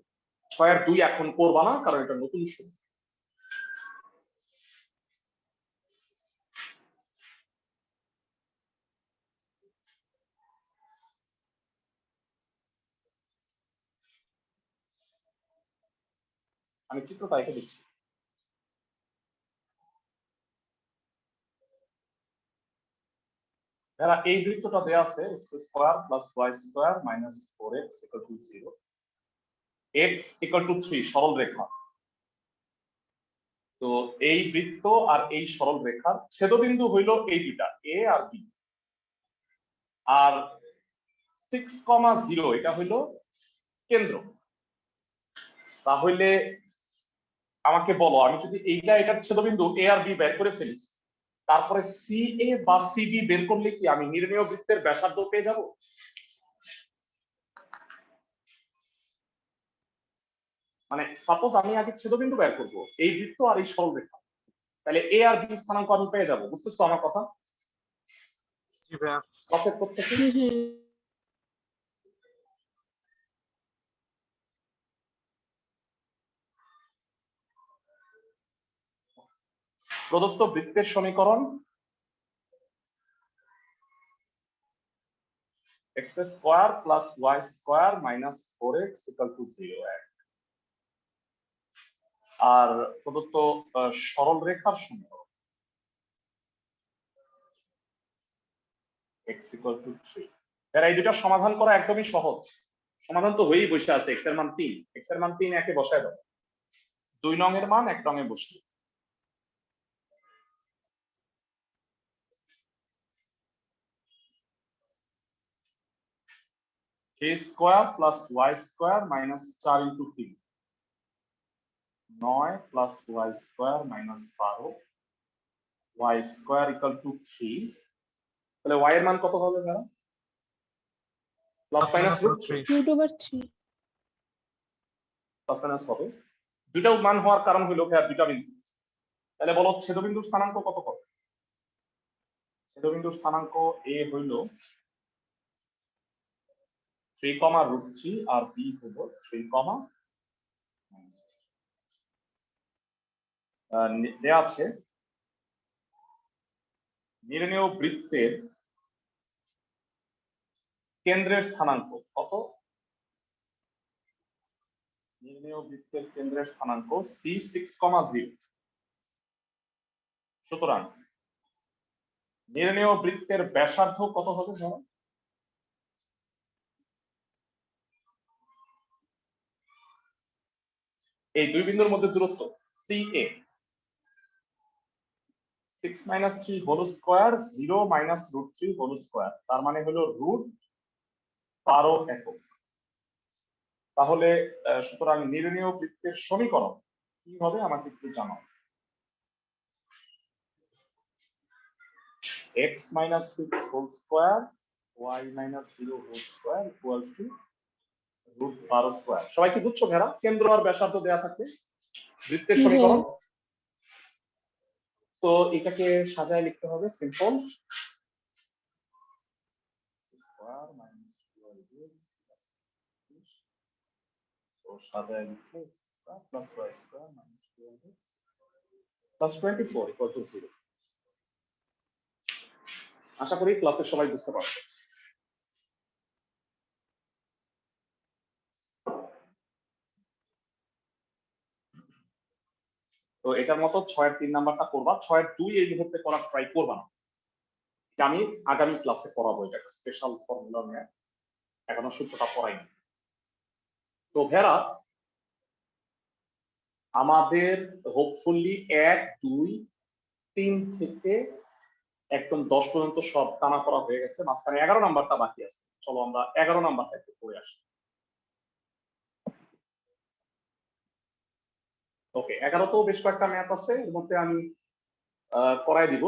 6-এর 2 এখন করবা না, কারণ এটা নতুন শুরু। আমি চিত্রটা এঁকে দিচ্ছি। যারা এই বৃত্তটা দেওয়া আছে x square plus y square minus 4x equal to 0, x equal to 3 সরল রেখা। তো এই বৃত্ত আর এই সরল রেখার ছেদবিন্দু হইল এই দুটা a আর b, আর 6,0 এটা হইল কেন্দ্র। তাহলে আমাকে বলো, আমি যদি এইটা এটার ছেদবিন্দু a আর b বের করে ফেলি, তারপরে সি এ বা সিবি বের করলে কি আমি নির্ণেয় বৃত্তের ব্যাসার্ধ পেয়ে যাব? মানে সাপোজ আমি আগে ছেদবিন্দু বের করব এই বৃত্ত আর এই সরল রেখা, তাহলে এ আর বি স্থানাঙ্ক আমি পেয়ে যাব। বুঝতেছো আমার কথা? জি ভাইয়া। প্রসেস করতেছি। জি ভাইয়া। প্রদত্ত বৃত্তের সমীকরণ x square plus y square minus 4x equal to 0, আর প্রদত্ত সরল রেখার সমীকরণ x ইকুয়াল টু 3। এরা এই দুটা সমাধান করা একদমই সহজ। সমাধান তো হয়েই বসে আছে। x এর মান 3, x এর মান 3 একে বসায় দাও। 2 নং এর মান 1 নং এ বসিয়ে, a square plus y square minus 4 into 3, 9 plus y square minus 12, y square equal to 3। তাহলে y এর মান কত হবে ভাই? Plus minus root three √3 plus minus হবে। দুইটাও মান হওয়ার কারণ হলো ভাইয়া দুইটা বিন্দু। তাহলে বলো ছেদবিন্দুর স্থানাঙ্ক কত কত? ছেদবিন্দুর স্থানাঙ্ক এ হইল 3, √3 আর বি হলো 3, দেয়া আছে নির্ণেয় বৃত্তের কেন্দ্রের স্থানাঙ্ক কত? নির্ণেয় বৃত্তের কেন্দ্রের স্থানাঙ্ক C6,0। সুতরাং নির্ণেয় বৃত্তের ব্যাসার্ধ কত হবে ধরো? এই দুই বিন্দুর মধ্যে দূরত্ব CA 6 - 3 whole square 0 - √3 whole square, তার মানে হলো √12 একক। তাহলে সুতরাং নির্ণেয় বৃত্তের সমীকরণ কি হবে আমাকে একটু জানাও। x - 6 whole square y - 0 whole square equal to √12 square. সবাই কি বুঝছো ভেড়া? কেন্দ্র আর ব্যাসার্ধ দেয়া থাকবে বৃত্তের জি সমীকরণ। ভাইয়া। তো এটাকে সাজায় লিখতে হবে সিম্পল স্কয়ার মাইনাস 12x তো সাজায় লিখতে x square plus y square minus 12x plus 24 equal to 0। আশা করি ক্লাসের সবাই বুঝতে পারবে। তো এটার মতো 6 এর 3 নাম্বারটা করবা, 6 এর 2 এই মুহূর্তে করার ট্রাই করবা না। এটা আমি আগামী ক্লাসে পড়াবো, এটা একটা স্পেশাল ফর্মুলা নিয়ে, এখনো সূত্রটা পড়াইনি। তো ভেড়া আমাদের হোপফুলি 1, 2, 3 থেকে একদম 10 পর্যন্ত সব টানা পড়া হয়ে গেছে, মাঝখানে 11 নাম্বারটা বাকি আছে। চলো আমরা 11 নাম্বারটা একটু পড়ে আসি। ওকে, 11 তো বেশ কয়েকটা ম্যাথ আছে, এর মধ্যে আমি করাই দিব।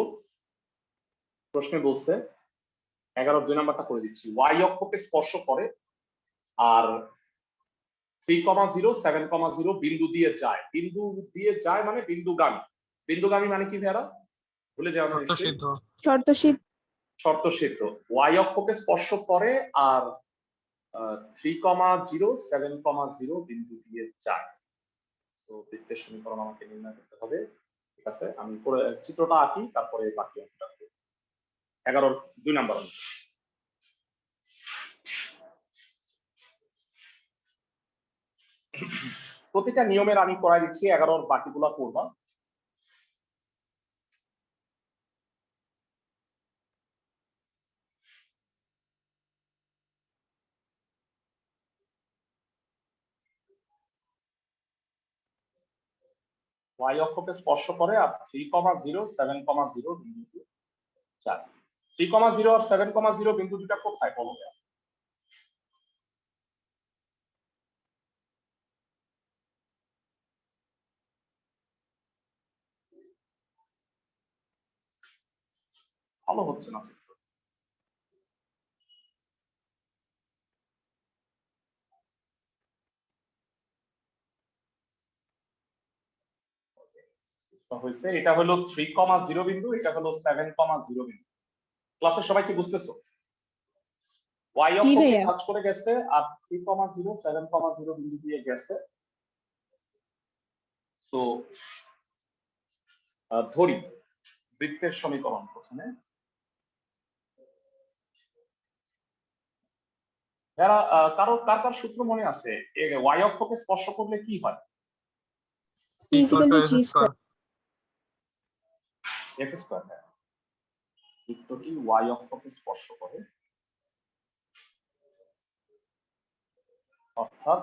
প্রশ্নে বলছে 11 2 নাম্বারটা করে দিচ্ছি। y অক্ষকে স্পর্শ করে আর 3, 0, 7, 0 বিন্দু দিয়ে যায়। বিন্দু দিয়ে যায় মানে বিন্দুগামী। বিন্দুগামী মানে কি ভেড়া? ভুলে যাও না নিশ্চয়ই। সিদ্ধ শর্তসিদ্ধ শর্ত সিদ্ধ। y অক্ষকে স্পর্শ করে আর 3, 0, 7, 0 বিন্দু দিয়ে যায়। তো বৃত্তের সমীকরণ আমাকে নির্ণয় করতে হবে। ঠিক আছে, আমি করে চিত্রটা আঁকি, তারপরে বাকি অঙ্কটা করব। 11 2 নাম্বার অঙ্ক। প্রতিটা নিয়মের আমি করাই দিচ্ছি, 11 বাকিগুলা করবা। y অক্ষকে স্পর্শ করে আর 3, 0, 7, 0 বিন্দু যায়। 3, 0 আর 7, 0 বিন্দু দুটা কোথায় বলো? ভালো হচ্ছে না চিত্র। হয়েছে, এটা হলো 3, 0 বিন্দু, এটা হলো 7, 0 বিন্দু। ক্লাসের সবাই কি বুঝতেছো? y জি অক্ষকে ভাইয়া। কাজ করে গেছে আর 3, 0, 7, 0 বিন্দু দিয়ে গেছে। তো ধরি বৃত্তের সমীকরণ প্রথমে। যারা কার কার সূত্র মনে আছে? y অক্ষকে স্পর্শ করলে কি হয়? c = g square. f square. বৃত্তটি y অক্ষকে স্পর্শ করে, অর্থাৎ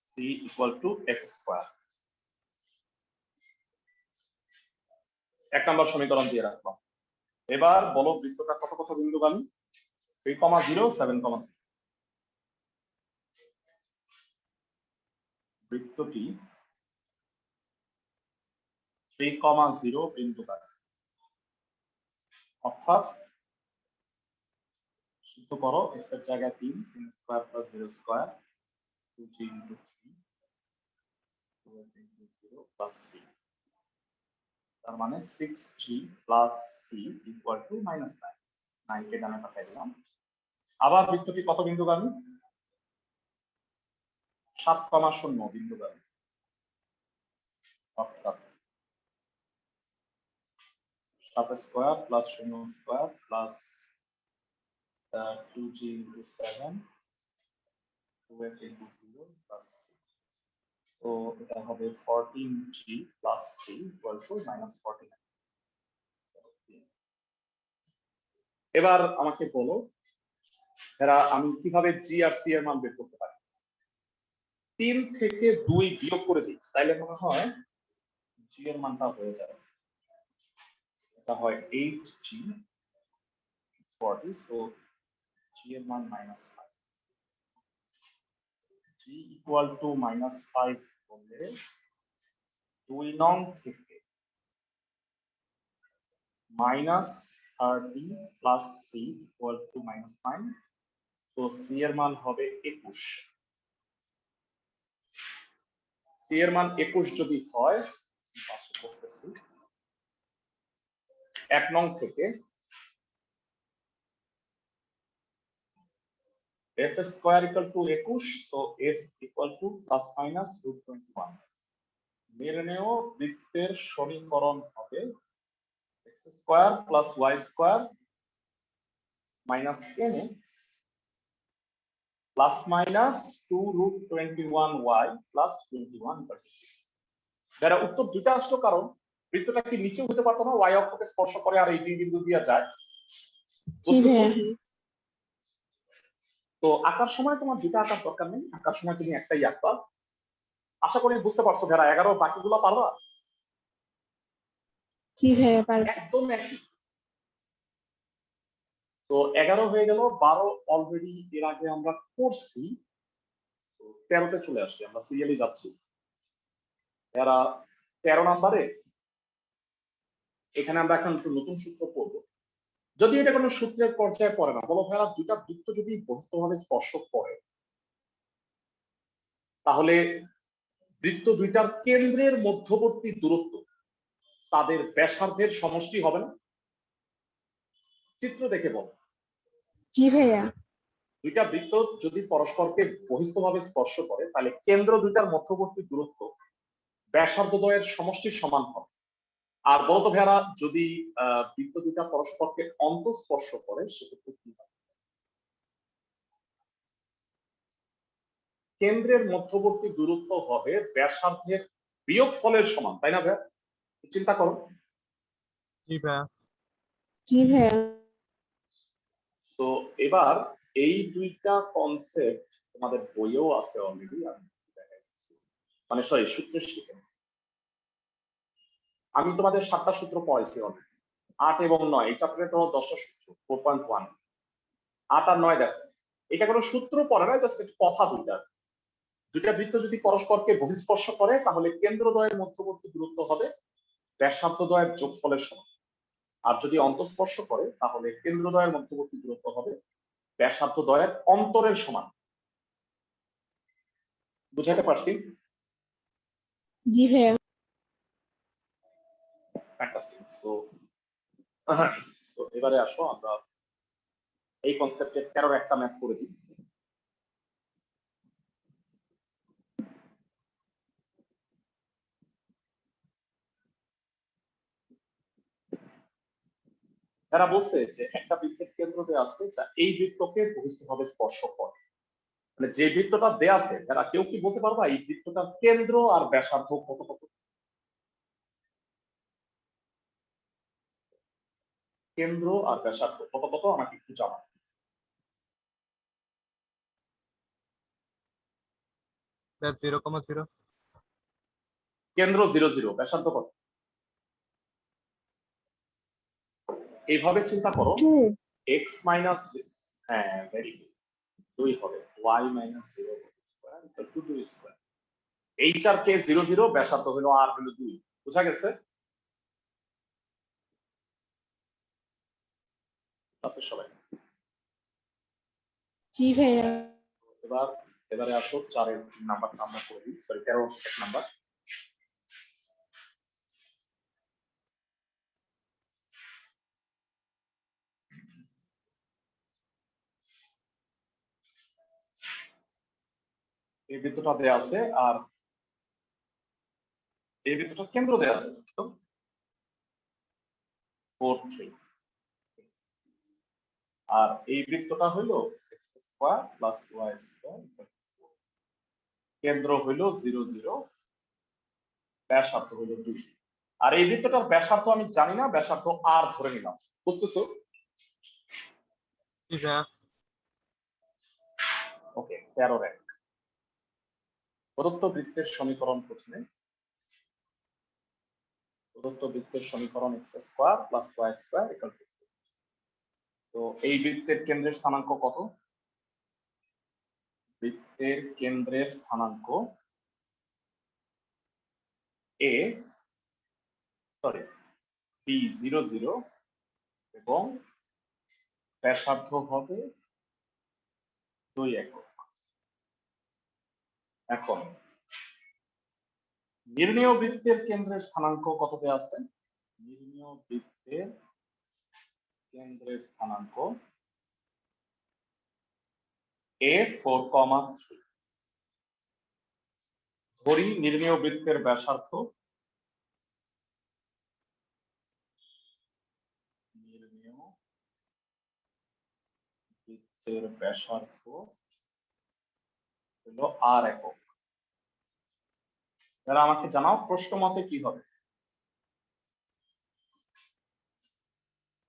c = f স্কয়ার। এক নম্বর সমীকরণ দিয়ে রাখলাম। এবার বলো বৃত্তটা কত কত বিন্দুগামী? 3, 0, 7, 0। বৃত্তটি 3, 0 বিন্দুগামী, অর্থাৎ সূত্র করো x এর জায়গায় 3 square plus 0 square 2g into 3 2f into 0 plus c, তার মানে 6g plus c equal to -9 9 কে ডানে পাঠিয়ে দিলাম। আবার বৃত্তটি কত বিন্দুগামী? 7,0 বিন্দুগামী, অর্থাৎ 7 square plus 0 square plus 2g into 7 2f into 0 plus c। তো এটা হবে 14g plus c equal to -49। এবার আমাকে বলো এরা আমি কিভাবে g আর c এর মান বের করতে পারি? 3 থেকে 2 বিয়োগ করে দিই, তাইলে মনে হয় g এর মানটা হয়ে যাবে, এটা হয় 8g 40, সো g এর মান -5। g ইকুয়াল টু -5 বললে 2 নং থেকে -30 প্লাস c ইকুয়াল টু -9, তো c এর মান হবে 21। c এর মান 21 যদি হয়, পাশে করতেছি, 1 নং থেকে f square equal two 21, so f equal to plus minus √21। মেনে নেও বৃত্তের সমীকরণ হবে x square plus y square minus 10x plus minus 2√21y plus 21। যারা উত্তর দুটা আসলো কারণ বৃত্তটা কি নিচে হতে পারতো না, y অক্ষকে স্পর্শ করে আর এই দুই বিন্দু দিয়ে যায়। জি ভাইয়া। তো আঁকার সময় তোমার দুটা আঁকার দরকার নেই, আঁকার সময় তুমি একটাই আঁকবা। আশা করি বুঝতে পারছো যারা 11 বাকিগুলো পারবা? জি ভাইয়া পারবো। একদম একই। তো 11 হয়ে গেল, 12 অলরেডি এর আগে আমরা করছি, 13তে চলে আসছি, আমরা সিরিয়ালি যাচ্ছি। এরা 13 নম্বরে এখানে আমরা এখন একটু নতুন সূত্র পড়বো, যদি এটা কোনো সূত্রের পর্যায়ে পড়ে না। বলো ভাইয়া দুইটা বৃত্ত যদি বস্তুভাবে স্পর্শ করে তাহলে বৃত্ত দুইটার কেন্দ্রের মধ্যবর্তী দূরত্ব তাদের ব্যাসার্ধের সমষ্টি হবে না? চিত্র দেখে বল। জি ভাইয়া। দুইটা বৃত্ত যদি পরস্পরকে বহিস্থভাবে স্পর্শ করে তাহলে কেন্দ্র দুইটার মধ্যবর্তী দূরত্ব ব্যাসার্ধদ্বয়ের সমষ্টির সমান হবে। আর বলতো ভাইয়ারা যদি বৃত্ত দুইটা পরস্পরকে অন্তঃস্পর্শ করে সেক্ষেত্রে কি হবে? কেন্দ্রের মধ্যবর্তী দূরত্ব হবে ব্যাসার্ধের বিয়োগফলের সমান, তাই না ভাইয়া? চিন্তা করো। জি ভাইয়া। জি ভাইয়া। তো এবার এই দুইটা কনসেপ্ট তোমাদের বইয়েও আছে অলরেডি, আমি দেখাচ্ছি, মানে সরি সূত্রের শিখে। আমি তোমাদের 7টা সূত্র পড়াইছি অলরেডি, 8 এবং 9, এই চ্যাপ্টারে তো 10টা সূত্র 4.1। 8 আর 9 দেখো, এটা কোনো সূত্র পড়ে না, জাস্ট একটা কথা। দুইটা বৃত্ত যদি পরস্পরকে বহিঃস্পর্শ করে তাহলে কেন্দ্রদ্বয়ের মধ্যবর্তী দূরত্ব হবে ব্যাসার্ধদ্বয়ের যোগফলের সমান, আর যদি অন্তঃস্পর্শ করে তাহলে কেন্দ্রদ্বয়ের মধ্যবর্তী দূরত্ব হবে ব্যাসার্ধদ্বয়ের অন্তরের সমান। বুঝাতে পারছি? জি ভাইয়া। ফ্যান্টাস্টিক। সো এবারে আসো আমরা এই কনসেপ্টের 13 একটা ম্যাথ করে দিই। এরা বলছে যে একটা বৃত্তের কেন্দ্র দেয়া আছে যা এই বৃত্তকে বহিস্থভাবে স্পর্শ করে। মানে যে বৃত্তটা দেয়া আছে এরা কেউ কি বলতে পারবা এই বৃত্তটার কেন্দ্র আর ব্যাসার্ধ কত কত? কেন্দ্র আর ব্যাসার্ধ কত কত আমাকে একটু জানাও। That's 0,0। কেন্দ্র 0 0, ব্যাসার্ধ কত? এইভাবে চিন্তা করো, 2। x মাইনাস, হ্যাঁ ভেরি গুড, 2 হবে, y minus 0 square equal to 2 square. h আর k 0 0, ব্যাসার্ধ হলো r হলো 2। বুঝা গেছে? আছে সবাই? জি ভাইয়া। এবারে আসো 4-এর নাম্বারটা আমরা করে দিই, সরি 13 এক নাম্বার। এই বৃত্তটা দেয়া আছে আর এই বৃত্তটার কেন্দ্র দেয়া আছে তো 4 3, আর এই বৃত্তটা হইলো x square plus y square, কেন্দ্র হইলো 0 0, ব্যাসার্ধ হইলো 2। আর এই বৃত্তটার ব্যাসার্ধ আমি জানি না, ব্যাসার্ধ r ধরে নিলাম, বুঝতেছো? জি ভাইয়া। ওকে, 13 এক। প্রদত্ত বৃত্তের সমীকরণ প্রথমে, প্রদত্ত বৃত্তের সমীকরণ x square plus y square equal two 4। তো এই বৃত্তের কেন্দ্রের স্থানাঙ্ক কত? বৃত্তের কেন্দ্রের স্থানাঙ্ক a, সরি b 0 0, এবং ব্যাসার্ধ হবে 2 একক। এখন নির্ণেয় বৃত্তের কেন্দ্রের স্থানাঙ্ক কত দেয়া আছে? নির্ণেয় বৃত্তের কেন্দ্রের স্থানাঙ্ক a 4, 3। ধরি নির্ণেয় বৃত্তের ব্যাসার্ধ, নির্ণেয় বৃত্তের ব্যাসার্ধ হলো r একক। যারা আমাকে জানাও প্রশ্ন মতে কি হবে?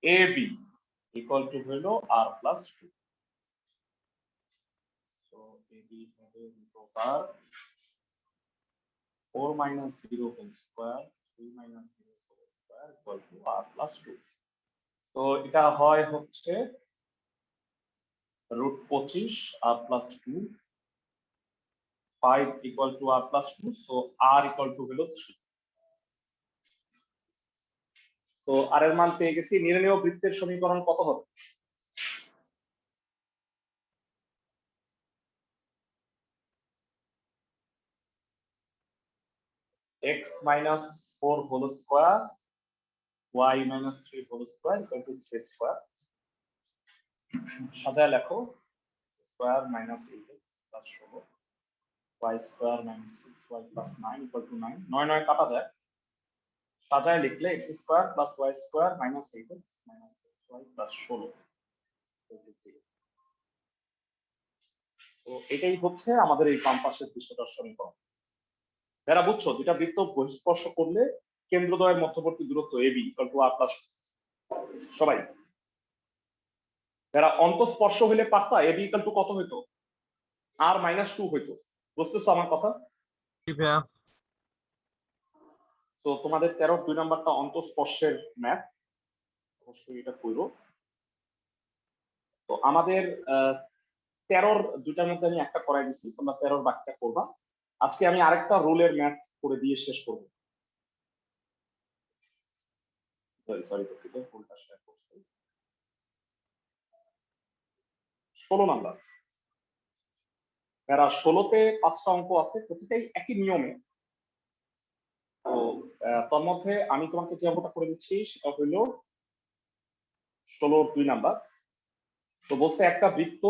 AB ইকুয়াল টু হলো r প্লাস 2। সো AB হবে √r 4 minus 0 whole square 3 minus 0 whole square equal to r plus 2। তো এটা হয় হচ্ছে √25 r plus 2, 5 equal to r plus 2, so r equal to হলো 3। তো r এর মান পেয়ে গেছি। নির্ণেয় বৃত্তের সমীকরণ কত হবে? x minus 4 whole square y minus 3 whole square equal to 3 square। সাজায় লেখো square minus 8x plus 16 y square minus 6y plus 9 equal to 9। 9 9 কাটা যায়, সাজায় লিখলে x square plus y square minus 8x minus 6y plus 16। তো এটাই হচ্ছে আমাদের এই বাম পাশের পৃষ্ঠটার সমীকরণ। যারা বুঝছো, দুইটা বৃত্ত বহিঃস্পর্শ করলে কেন্দ্রদ্বয়ের মধ্যবর্তী দূরত্ব AB equal to r plus. সবাই যারা অন্তঃস্পর্শ হইলে পারতা AB ইকুয়াল টু কত হইতো? r মাইনাস 2 হইতো। বুঝতেছো আমার কথা? জি ভাইয়া। তো তোমাদের 13 2 নাম্বারটা অন্তঃস্পর্শের ম্যাথ, অবশ্যই এটা করো। তো আমাদের 13 দুইটার মধ্যে আমি একটা করাই দিচ্ছি, তোমরা 13 বাকিটা করবা। আজকে আমি আরেকটা রুলের ম্যাথ করে দিয়ে শেষ করবো। সরি দুঃখিত, ভুলটা শেয়ার করছি। 16 নাম্বার, প্যারা 16তে 5টা অঙ্ক আছে, প্রতিটাই একই নিয়মে। তো তার মধ্যে আমি তোমাকে যে অঙ্কটা করে দিচ্ছি সেটা হইল 16 2 নাম্বার। তো বলছে একটা বৃত্ত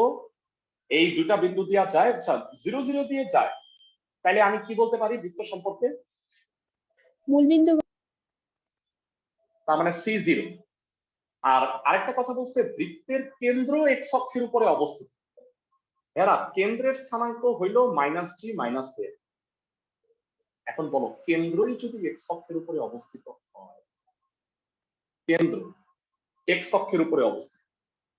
এই দুইটা বিন্দু দিয়ে যায়, আচ্ছা 0 0 দিয়ে যায়, তাইলে আমি কি বলতে পারি বৃত্ত সম্পর্কে? মূলবিন্দু তার মানে C0। আর আরেকটা কথা বলছে বৃত্তের কেন্দ্র x অক্ষের উপরে অবস্থিত। এরা কেন্দ্রের স্থানাঙ্ক হইল -g -a। এখন বলো, কেন্দ্রই যদি x অক্ষের উপরে অবস্থিত হয়, কেন্দ্র x অক্ষের উপরে অবস্থিত,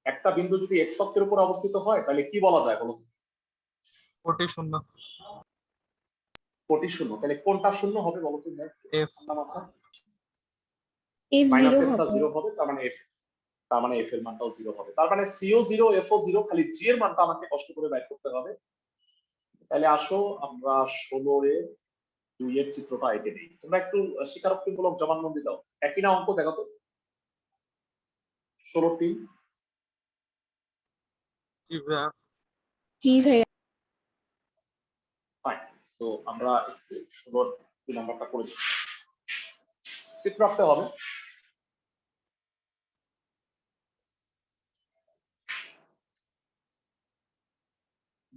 একটা বিন্দু যদি x অক্ষের উপরে অবস্থিত হয় তাহলে কি বলা যায় বলো? কোটি শূন্য। কোটি শূন্য। তাহলে কোনটা শূন্য হবে বলো তো? F। F0 টা হবে। 0 হবে, তার মানে f, তার মানে f এর মানটাও 0 হবে। তার মানে c ও 0 f ও 0, খালি g এর মানটা আমাকে কষ্ট করে বের করতে হবে। তাহলে আসো আমরা 16 এর 2 এর চিত্রটা এঁকে দিই। তোমরা একটু স্বীকারোক্তিমূলক জবানবন্দি দাও। একই না অঙ্ক? দেখো তো 16 3। জি ভাইয়া। জি ভাইয়া। ফাইন। তো আমরা একটু 16 নাম্বারটা করে দিচ্ছি। চিত্র আঁকতে হবে।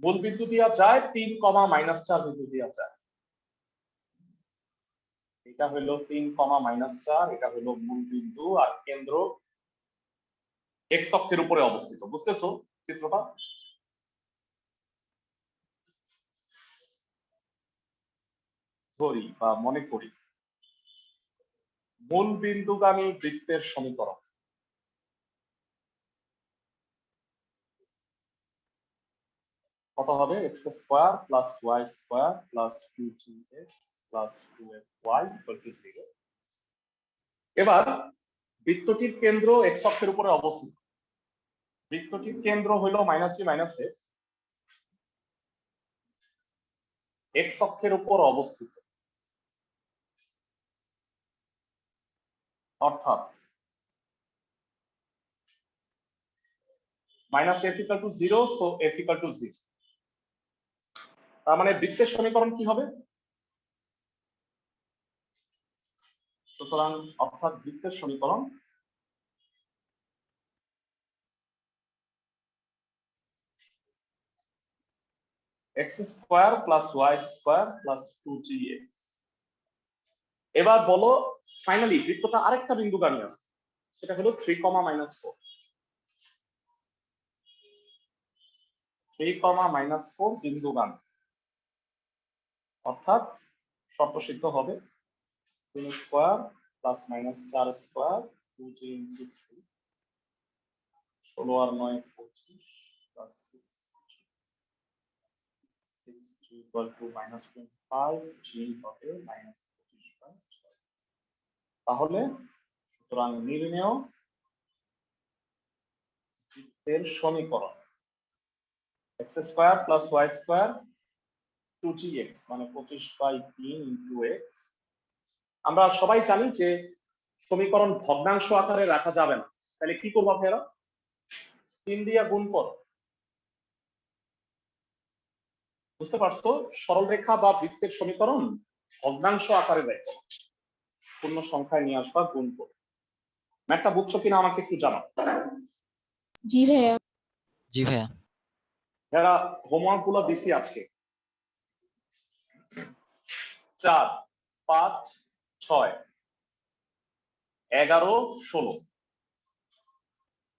মূল বিন্দু দেওয়া যায় 3, -4 বিন্দু দেওয়া যায়। এটা হলো 3, -4, এটা হলো মূল বিন্দু আর কেন্দ্র x অক্ষের উপরে অবস্থিত। বুঝতেছো চিত্রটা? ধরি বা মনে করি মূল বিন্দুগামী বৃত্তের সমীকরণ কত হবে? x² + y² + 2gx + 2fy = 0। এবার বৃত্তটির কেন্দ্র x অক্ষের উপরে অবস্থিত। বৃত্তটির কেন্দ্র হলো -g - f, x অক্ষের উপর অবস্থিত, অর্থাৎ -f = 0, so f = 0। তার মানে বৃত্তের সমীকরণ কি হবে? সুতরাং অর্থাৎ বৃত্তের সমীকরণ x² + y² + 2gx। এবার বলো ফাইনালি বৃত্তটা আরেকটা বিন্দুগামী আছে, সেটা হলো 3, -4। 3, -4 বিন্দুগামী, অর্থাৎ শর্ত সিদ্ধ হবে 3² + -4² 2g × 3, 16 আর 9 25 + 6g = -25, g হবে -25/6। তাহলে সুতরাং নির্ণেয় বৃত্তের সমীকরণ x² + y² 2gx মানে 25/3 × x। আমরা সবাই জানি যে সমীকরণ ভগ্নাংশ আকারে রাখা যাবে না, তাহলে কি করবো আপনারা? 3 দিয়ে গুণ করো। বুঝতে পারছো? সরলরেখা বা বৃত্তের সমীকরণ ভগ্নাংশ আকারে দেখো, পূর্ণ সংখ্যায় নিয়ে আসবা, গুণ করো। ম্যাথটা বুঝছো কিনা আমাকে একটু জানাও। জি ভাইয়া। জি ভাইয়া। যারা হোমওয়ার্ক গুলো দিছি আজকে 4, 5, 6, 11, 16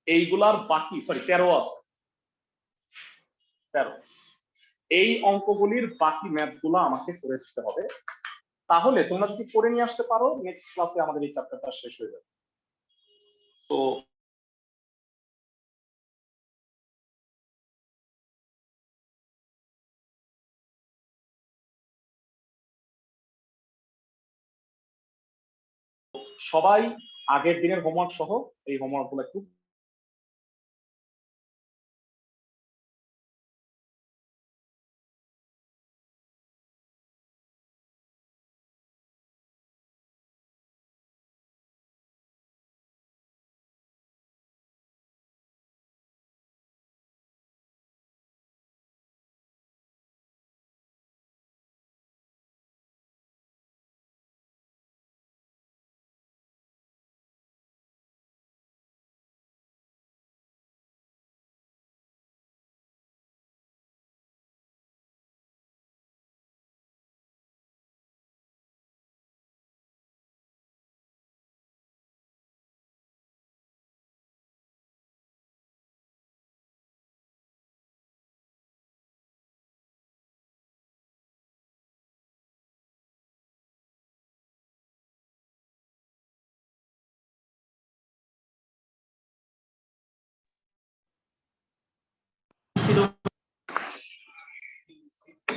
এইগুলার বাকি 13 আছে, 13 এই অঙ্কগুলির বাকি ম্যাথগুলো আমাকে করে দিতে হবে। তাহলে তোমরা যদি করে নিয়ে আসতে পারো নেক্সট ক্লাসে আমাদের এই চ্যাপ্টারটা শেষ হয়ে যাবে। তো সবাই আগের দিনের হোমওয়ার্ক সহ এই হোমওয়ার্ক গুলো একটু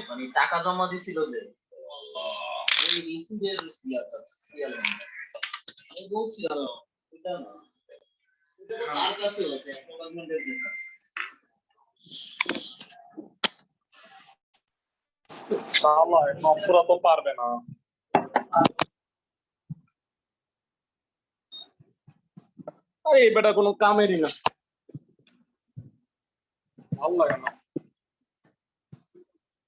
মানে টাকা জমা দিছিল যে এই রিসিভের সিরিয়াল নাম্বার আমি বলছিলাম এটা না, এটা তার কাছে আছে অ্যাকাউন্টমেন্টের জন্য। শালা নফসরা তো পারবে না। আরে এই বেটা কোনো কামেরই না, ভালো লাগে না।